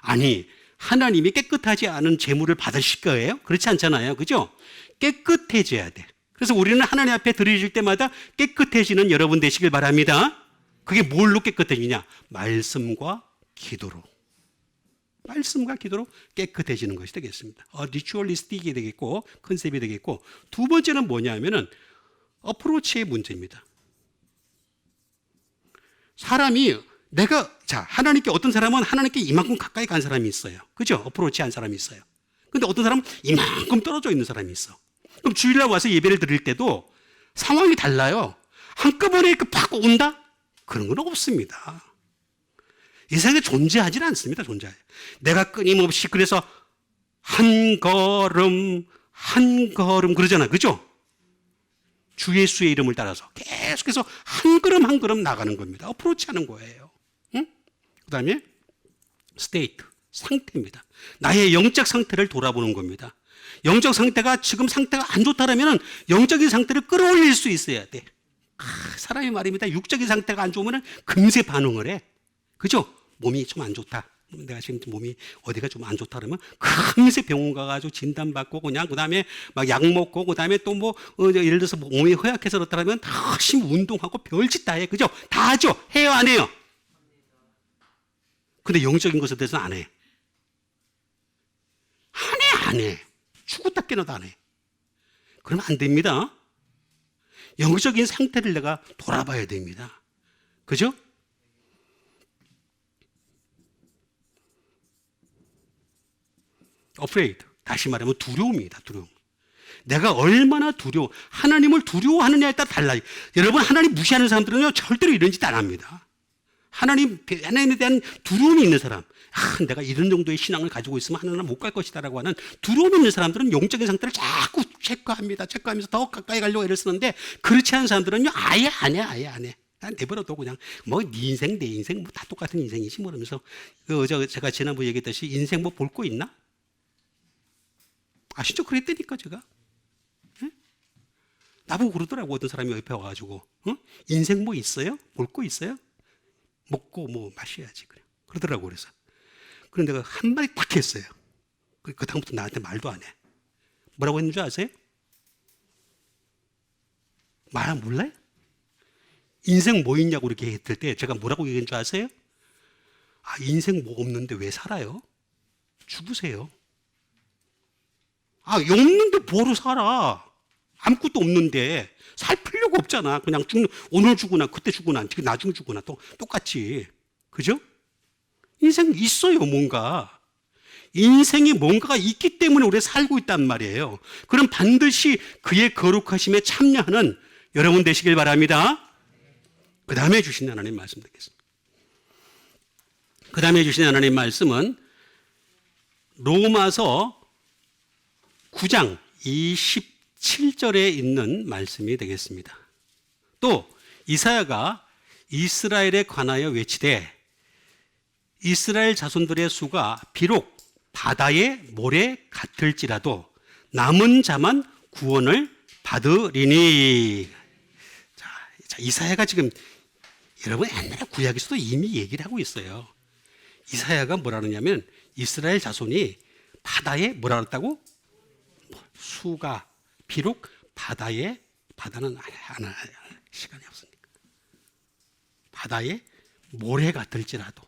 아니, 하나님이 깨끗하지 않은 제물을 받으실 거예요? 그렇지 않잖아요. 그죠? 깨끗해져야 돼. 그래서 우리는 하나님 앞에 드려질 때마다 깨끗해지는 여러분 되시길 바랍니다. 그게 뭘로 깨끗해지냐? 말씀과 기도로. 말씀과 기도로 깨끗해지는 것이 되겠습니다. 리추얼리스틱이 되겠고, 컨셉이 되겠고, 두 번째는 뭐냐면은 어프로치의 문제입니다. 사람이 하나님께 어떤 사람은 하나님께 이만큼 가까이 간 사람이 있어요. 그죠? 어프로치 한 사람이 있어요. 근데 어떤 사람은 이만큼 떨어져 있는 사람이 있어. 그럼 주일날 와서 예배를 드릴 때도 상황이 달라요. 한꺼번에 팍 온다? 그런 건 없습니다. 이 세상에 존재하지는 않습니다. 내가 끊임없이 그래서 한 걸음 그러잖아. 그죠? 주 예수의 이름을 따라서 계속해서 한 걸음 나가는 겁니다. 어프로치 하는 거예요. 응? 그 다음에 스테이트, 상태입니다. 나의 영적 상태를 돌아보는 겁니다. 영적 상태가 지금 상태가 안 좋다면 영적인 상태를 끌어올릴 수 있어야 돼. 사람이 말입니다. 육적인 상태가 안 좋으면 금세 반응을 해. 그죠? 몸이 좀 안 좋다. 내가 지금 몸이 어디가 좀 안 좋다 그러면 금세 병원 가가지고 진단받고 그냥 그다음에 막 약 먹고 그다음에 또 뭐 예를 들어서 몸이 허약해서 그렇다 하면 다 열심히 운동하고 별짓 다 해. 그죠? 다 하죠? 해요 안 해요? 근데 영적인 것에 대해서는 안 해. 안 해. 죽었다 깨어나도 안 해. 그러면 안 됩니다. 영적인 상태를 내가 돌아봐야 됩니다. 그죠? afraid. 다시 말하면 두려움이다. 두려움. 내가 얼마나 하나님을 두려워하느냐에 따라 달라요. 여러분, 하나님 무시하는 사람들은요, 절대로 이런 짓 안 합니다. 하나님에 대한 두려움이 있는 사람, 내가 이런 정도의 신앙을 가지고 있으면 하나님 못 갈 것이다라고 하는 두려움이 있는 사람들은 영적인 상태를 자꾸 체크하면서 더 가까이 가려고 애를 쓰는데, 그렇지 않은 사람들은요, 아예 안 해. 난 내버려둬 그냥 뭐 네 인생 내 인생 뭐 다 똑같은 인생이지 뭐 이러면서 제가 지난번에 얘기했듯이 인생 뭐 볼 거 있나? 아시죠? 그랬다니까 제가. 네? 나보고 그러더라고 어떤 사람이 옆에 와가지고 인생 뭐 있어요? 볼 거 있어요? 먹고 뭐 마셔야지 그러더라고. 그래서 그런데 내가 한마디 딱 했어요. 그 다음부터 나한테 말도 안 해. 뭐라고 했는 줄 아세요? 말 몰라요? 인생 뭐 있냐고 이렇게 했을 때 제가 뭐라고 얘기한 줄 아세요? 인생 뭐 없는데 왜 살아요? 죽으세요. 없는데 뭐로 살아? 아무것도 없는데 살 필요가 없잖아. 그냥 오늘 죽으나 그때 죽으나 나중에 죽으나 또 똑같이. 그죠? 인생 있어요, 뭔가. 인생이 뭔가가 있기 때문에 우리가 살고 있단 말이에요. 그럼 반드시 그의 거룩하심에 참여하는 여러분 되시길 바랍니다. 그 다음에 주신 하나님 말씀 듣겠습니다. 그 다음에 주신 하나님 말씀은 로마서 9장 27절에 있는 말씀이 되겠습니다. 또 이사야가 이스라엘에 관하여 외치되 이스라엘 자손들의 수가 비록 바다의 모래 같을지라도 남은 자만 구원을 받으리니. 자, 이사야가 지금 여러분 옛날에 구약에서도 이미 얘기를 하고 있어요. 이사야가 뭐라 그러냐면 이스라엘 자손이 바다에 뭐라 그랬다고? 수가 비록 바다는 안 할 시간이 없으니까 바다에 모래 같을지라도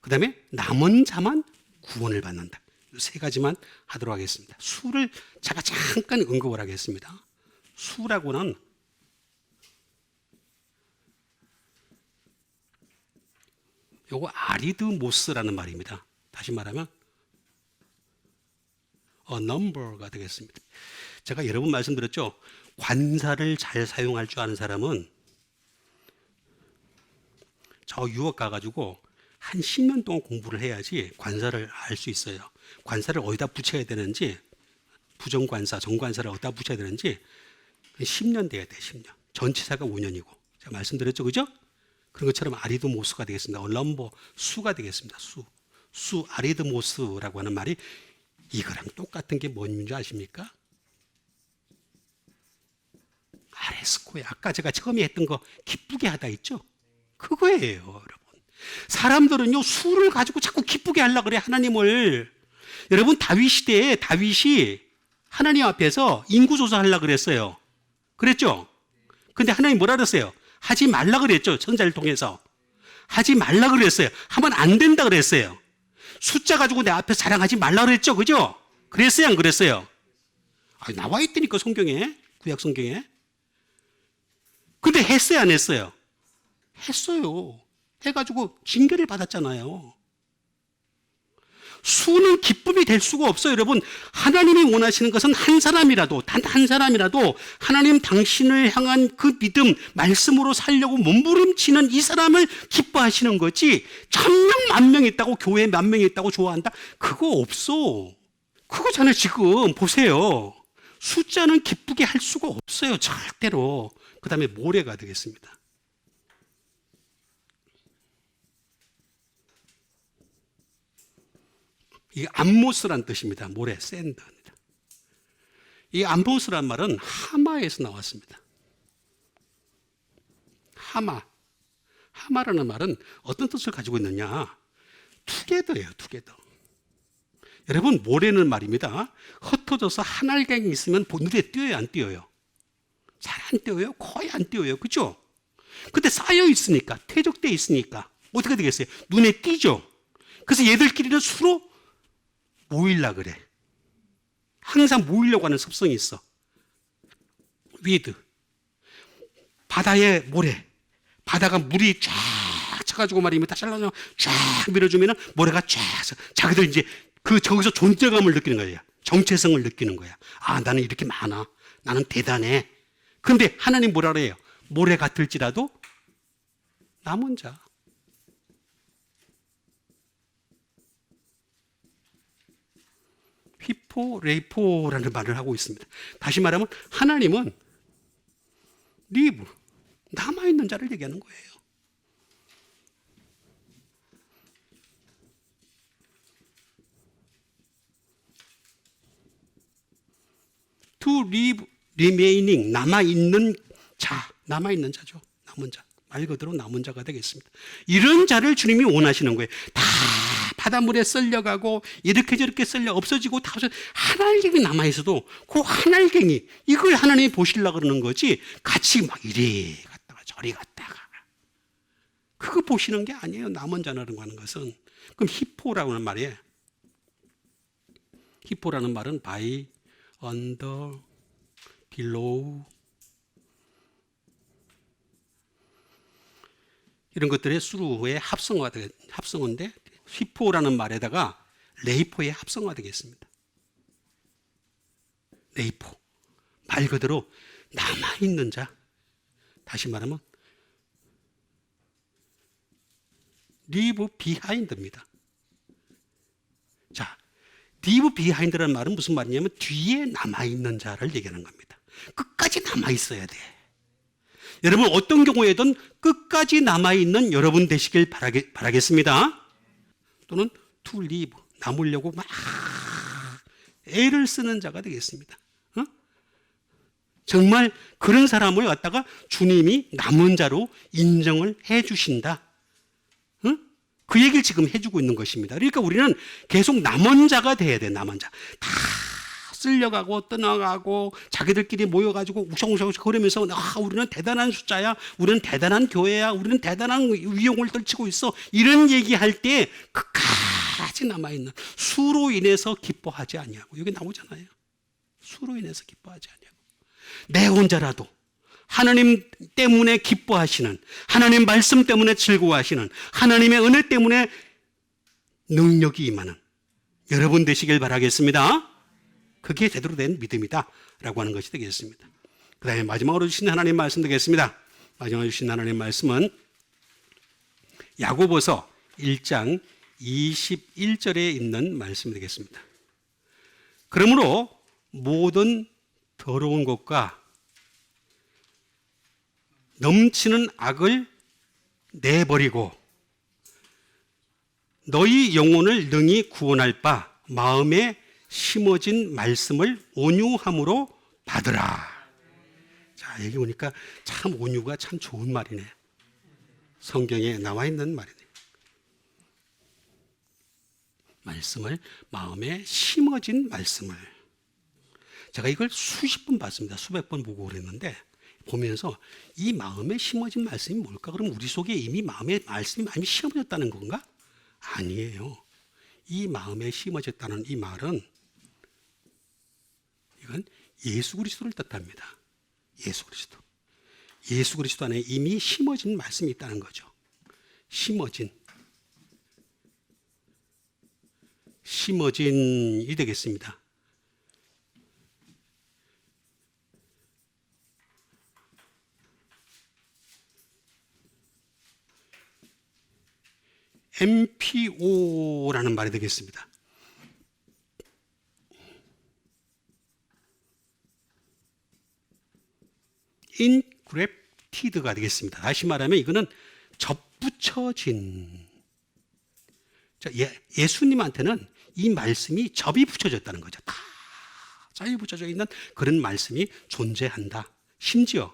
그 다음에 남은 자만 구원을 받는다. 이 세 가지만 하도록 하겠습니다. 수를 제가 잠깐 언급을 하겠습니다. 수라고는 요거 아리드모스라는 말입니다. 다시 말하면 a number가 되겠습니다. 제가 여러 번 말씀드렸죠. 관사를 잘 사용할 줄 아는 사람은 저 유학 가가지고 한 10년 동안 공부를 해야지 관사를 알 수 있어요. 관사를 어디다 붙여야 되는지, 부정관사, 정관사를 어디다 붙여야 되는지 10년 돼야 돼. 10년. 전치사가 5년이고 제가 말씀드렸죠, 그죠? 그런 것처럼 아리드모스가 되겠습니다. 얼럼버 수가 되겠습니다. 수 아리드모스라고 하는 말이 이거랑 똑같은 게 뭔지 아십니까? 아레스코에 아까 제가 처음에 했던 거 기쁘게 하다 있죠? 그거예요, 여러분. 사람들은요 수를 가지고 자꾸 기쁘게 하려고 그래, 하나님을. 여러분 다윗 시대에 다윗이 하나님 앞에서 인구조사하려고 그랬어요. 그랬죠? 근데 하나님 뭐라 그랬어요? 하지 말라 그랬죠. 선자를 통해서 하지 말라 그랬어요. 하면 안 된다 그랬어요. 숫자 가지고 내 앞에서 자랑하지 말라 그랬죠. 그죠? 그랬어요 안 그랬어요? 나와 있다니까 성경에, 구약 성경에. 근데 했어요 안 했어요? 했어요. 해가지고 징계를 받았잖아요. 수는 기쁨이 될 수가 없어요. 여러분, 하나님이 원하시는 것은 한 사람이라도, 단 한 사람이라도 하나님 당신을 향한 그 믿음, 말씀으로 살려고 몸부림치는 이 사람을 기뻐하시는 거지, 1000명, 10,000명 있다고, 교회에 10,000명 있다고 좋아한다? 그거 없어. 그거잖아요. 지금 보세요. 숫자는 기쁘게 할 수가 없어요. 절대로. 그 다음에 모래가 되겠습니다. 이게 암모스란 뜻입니다. 모래, 샌드입니다. 이 암모스란 말은 하마에서 나왔습니다. 하마라는 말은 어떤 뜻을 가지고 있느냐? 투게더예요, 투게더. 여러분, 모래는 말입니다. 흩어져서 한 알갱이 있으면 눈에 띄어요, 안 띄어요? 잘 안 띄어요? 거의 안 띄어요. 그죠? 근데 쌓여 있으니까, 퇴적되어 있으니까 어떻게 되겠어요? 눈에 띄죠? 그래서 얘들끼리는 서로 모이려고 그래. 항상 모이려고 하는 습성이 있어. 위드. 바다의 모래. 바다가 물이 쫙 쳐가지고 말입니다. 잘라서 쫙 밀어주면 모래가 쫙. 자기들 이제 저기서 존재감을 느끼는 거야. 정체성을 느끼는 거야. 아, 나는 이렇게 많아. 나는 대단해. 그런데 하나님 뭐라 그래요? 모래 같을지라도 남은 자. 휘포, 레이포라는 말을 하고 있습니다. 다시 말하면 하나님은 리브, 남아있는 자를 얘기하는 거예요. To live, remaining, 남아있는 자, 남아있는 자죠. 남은 자. 말 그대로 남은 자가 되겠습니다. 이런 자를 주님이 원하시는 거예요. 다 바닷물에 썰려가고 이렇게 저렇게 썰려 없어지고 다 한 알갱이 남아있어도 그 한 알갱이 이걸 하나님이 보시려고 그러는 거지 같이 막 이리 갔다가 저리 갔다가 그거 보시는 게 아니에요. 남은 자라는 거 하는 것은. 그럼 히포라는 말이에요. 히포라는 말은 by, under, below 이런 것들의 수루의 합성어인데 휘포라는 말에다가 레이포의 합성어가 되겠습니다. 레이포. 말 그대로 남아있는 자. 다시 말하면 leave behind입니다. 자, leave behind라는 말은 무슨 말이냐면 뒤에 남아있는 자를 얘기하는 겁니다. 끝까지 남아있어야 돼. 여러분 어떤 경우에든 끝까지 남아있는 여러분 되시길 바라겠습니다. 또는 to live, 남으려고 막 애를 쓰는 자가 되겠습니다. 정말 그런 사람을 갖다가 주님이 남은 자로 인정을 해 주신다. 그 얘기를 지금 해주고 있는 것입니다. 그러니까 우리는 계속 남은 자가 돼야 돼. 남은 자. 다 쓸려가고 떠나가고 자기들끼리 모여가지고 우성우성 그러면서 우리는 대단한 숫자야. 우리는 대단한 교회야. 우리는 대단한 위용을 떨치고 있어. 이런 얘기할 때 끝까지 남아있는 수로 인해서 기뻐하지 아니하고 여기 나오잖아요. 수로 인해서 기뻐하지 아니하고 내 혼자라도 하나님 때문에 기뻐하시는 하나님 말씀 때문에 즐거워하시는 하나님의 은혜 때문에 능력이 임하는 여러분 되시길 바라겠습니다. 그게 제대로 된 믿음이다 라고 하는 것이 되겠습니다. 그 다음에 마지막으로 주신 하나님 말씀 되겠습니다. 마지막으로 주신 하나님 말씀은 야고보서 1장 21절에 있는 말씀이 되겠습니다. 그러므로 모든 더러운 것과 넘치는 악을 내버리고 너희 영혼을 능히 구원할 바 마음에 심어진 말씀을 온유함으로 받으라. 자, 여기 보니까 참 온유가 참 좋은 말이네. 성경에 나와 있는 말이네. 말씀을 마음에 심어진 말씀을. 제가 이걸 수십 번 봤습니다. 수백 번 보고 그랬는데 보면서 이 마음에 심어진 말씀이 뭘까? 그럼 우리 속에 이미 마음에 말씀이 많이 심어졌다는 건가? 아니에요. 이 마음에 심어졌다는 이 말은 이건 예수 그리스도를 뜻합니다. 예수 그리스도. 예수 그리스도 안에 이미 심어진 말씀이 있다는 거죠. 심어진이 되겠습니다. MPO라는 말이 되겠습니다. engrafted,가 되겠습니다. 다시 말하면 이거는 접붙여진. 예수님한테는 이 말씀이 접이 붙여졌다는 거죠. 다 접이 붙여져 있는 그런 말씀이 존재한다. 심지어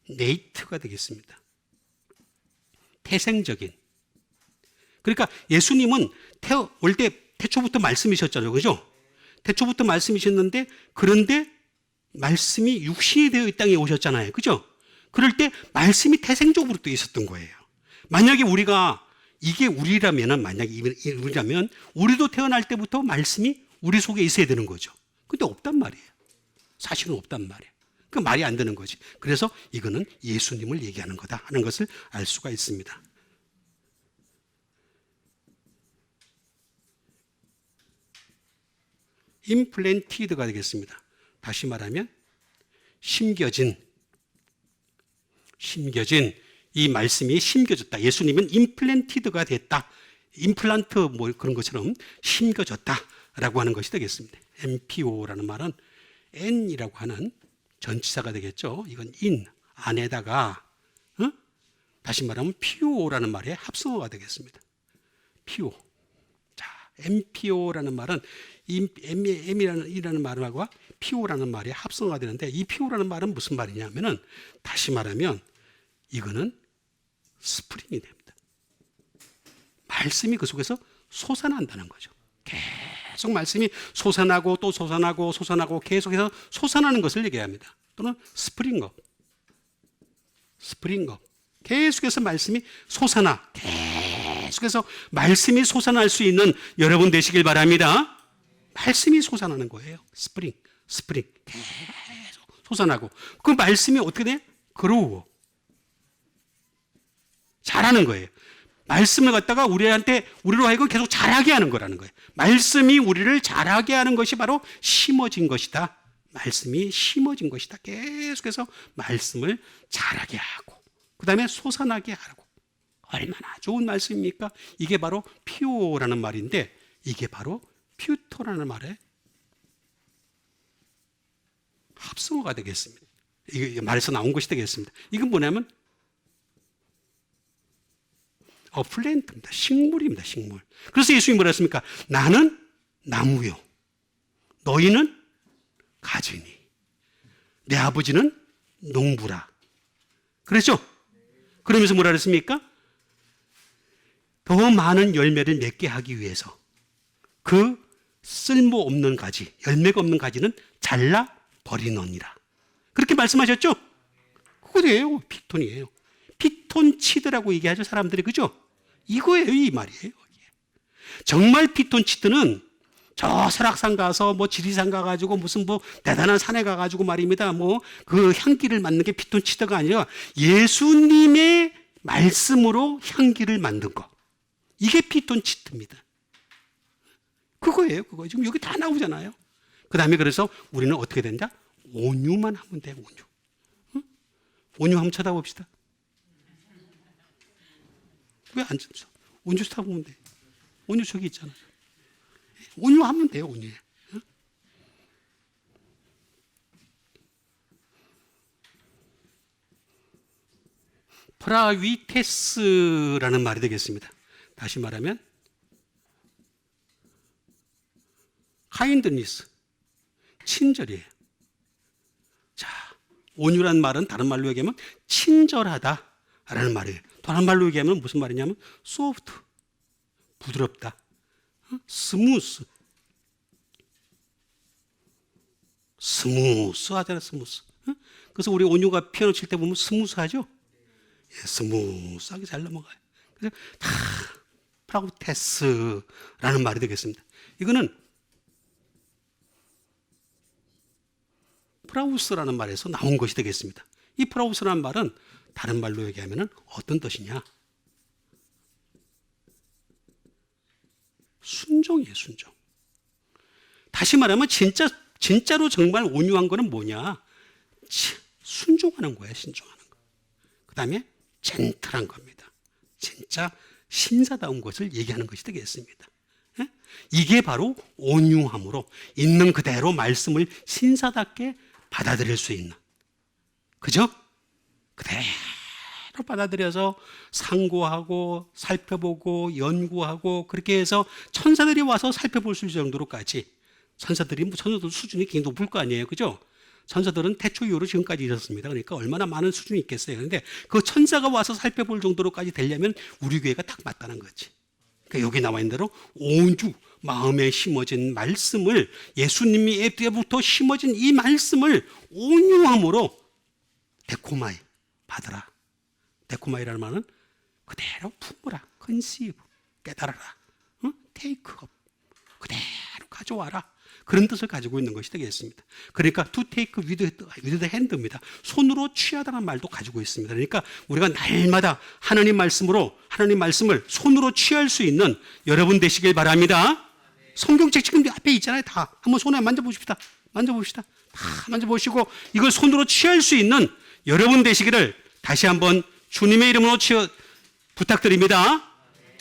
innate가 되겠습니다. 태생적인. 그러니까 예수님은 원래 태초부터 말씀이셨잖아요. 그죠? 태초부터 말씀이셨는데, 그런데 말씀이 육신이 되어 이 땅에 오셨잖아요. 그죠? 그럴 때 말씀이 태생적으로 또 있었던 거예요. 만약에 이게 우리라면 우리도 태어날 때부터 말씀이 우리 속에 있어야 되는 거죠. 근데 없단 말이에요. 사실은 없단 말이에요. 그 말이 안 되는 거지. 그래서 이거는 예수님을 얘기하는 거다 하는 것을 알 수가 있습니다. 임플랜티드가 되겠습니다. 다시 말하면 심겨진 이 말씀이 심겨졌다. 예수님은 임플랜티드가 됐다. 임플란트 뭐 그런 것처럼 심겨졌다라고 하는 것이 되겠습니다. MPO라는 말은 N이라고 하는 전치사가 되겠죠. 이건 안에다가 다시 말하면 PO라는 말의 합성어가 되겠습니다. PO. 자, MPO라는 말은 M이라는 말과 PO라는 말의 합성어가 되는데, 이 PO라는 말은 무슨 말이냐면은 다시 말하면 이거는 스프링이 됩니다. 말씀이 그 속에서 솟아난다는 거죠. 계속 말씀이 솟아나고 또 솟아나고 계속해서 솟아나는 것을 얘기합니다. 또는 스프링업. 계속해서 말씀이 계속해서 말씀이 솟아날 수 있는 여러분 되시길 바랍니다. 말씀이 솟아나는 거예요. 스프링 계속 솟아나고, 그 말씀이 어떻게 돼? 그로워. 잘하는 거예요. 말씀을 갖다가 우리로 하여금 계속 자라게 하는 거라는 거예요. 말씀이 우리를 자라게 하는 것이 바로 심어진 것이다. 말씀이 심어진 것이다. 계속해서 말씀을 자라게 하고, 그 다음에 솟아나게 하고. 얼마나 좋은 말씀입니까? 이게 바로 피오라는 말인데, 이게 바로 퓨토라는 말의 합성어가 되겠습니다. 이게 말에서 나온 것이 되겠습니다. 이건 뭐냐면 플랜트입니다. 식물입니다. 식물. 그래서 예수님이 뭐라 했습니까? 나는 나무요, 너희는 가지니, 내 아버지는 농부라. 그렇죠? 그러면서 뭐라 그랬습니까? 더 많은 열매를 맺게 하기 위해서 그 쓸모없는 가지, 열매가 없는 가지는 잘라 버리노니라. 그렇게 말씀하셨죠? 그거예요. 피톤이에요. 피톤치드라고 얘기하죠, 사람들이. 그죠? 이거예요, 이 말이에요. 정말 피톤치드는 저 설악산 가서 뭐 지리산 가가지고 무슨 뭐 대단한 산에 가가지고 말입니다. 뭐 그 향기를 맡는 게 피톤치드가 아니라 예수님의 말씀으로 향기를 만든 거. 이게 피톤치드입니다. 그거예요, 그거. 지금 여기 다 나오잖아요. 그 다음에 그래서 우리는 어떻게 된다? 온유만 하면 돼, 온유. 응? 온유 한번 쳐다봅시다. 왜 안 쳐다봐? 온유 쳐다보면 돼. 온유 저기 있잖아요. 온유 하면 돼요, 온유. 응? 프라위테스라는 말이 되겠습니다. 다시 말하면 카인드니스, 친절이에요. 자, 온유란 말은 다른 말로 얘기하면 친절하다라는 말이에요. 다른 말로 얘기하면 무슨 말이냐면 소프트, 부드럽다, 스무스, 스무스하잖아요, 스무스. 그래서 우리 온유가 피아노 칠 때 보면 스무스하죠? 예, 스무스하게 잘 넘어가요. 그래서 다 프라우테스라는 말이 되겠습니다. 이거는 프라우스라는 말에서 나온 것이 되겠습니다. 이 프라우스라는 말은 다른 말로 얘기하면 어떤 뜻이냐? 순종이에요, 순종. 다시 말하면 진짜로 정말 온유한 거는 뭐냐? 순종하는 거예요, 순종하는 거. 그 다음에 젠틀한 겁니다. 진짜 신사다운 것을 얘기하는 것이 되겠습니다. 예? 이게 바로 온유함으로 있는 그대로 말씀을 신사답게 받아들일 수 있는, 그죠? 그대로 받아들여서 상고하고 살펴보고 연구하고 그렇게 해서 천사들이 와서 살펴볼 수 있을 정도로까지, 천사들 수준이 굉장히 높을 거 아니에요, 그죠? 천사들은 태초 이후로 지금까지 있었습니다. 그러니까 얼마나 많은 수준이 있겠어요. 그런데 그 천사가 와서 살펴볼 정도로까지 되려면 우리 교회가 딱 맞다는 거지. 그러니까 여기 나와 있는 대로 온주 마음에 심어진 말씀을, 예수님이 때부터 심어진 이 말씀을 온유함으로 데코마이 받으라. 데코마이라는 말은 그대로 품으라, 컨시브, 깨달아라, 테이크 업, 그대로 가져와라. 그런 뜻을 가지고 있는 것이 되겠습니다. 그러니까 to take with the hand입니다. 손으로 취하다는 말도 가지고 있습니다. 그러니까 우리가 날마다 하나님 말씀을 손으로 취할 수 있는 여러분 되시길 바랍니다. 성경책 지금 앞에 있잖아요. 다 한번 손에 만져보십시다. 다 만져보시고 이걸 손으로 취할 수 있는 여러분 되시기를 다시 한번 주님의 이름으로 부탁드립니다.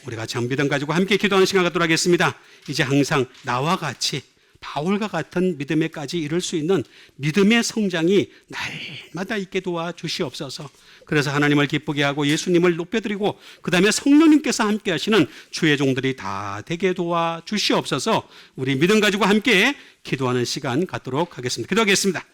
우리가 정비등 가지고 함께 기도하는 시간 갖도록 하겠습니다. 이제 항상 나와 같이 바울과 같은 믿음에까지 이룰 수 있는 믿음의 성장이 날마다 있게 도와주시옵소서. 그래서 하나님을 기쁘게 하고 예수님을 높여드리고 그 다음에 성령님께서 함께 하시는 주의 종들이 다 되게 도와주시옵소서. 우리 믿음 가지고 함께 기도하는 시간 갖도록 하겠습니다. 기도하겠습니다.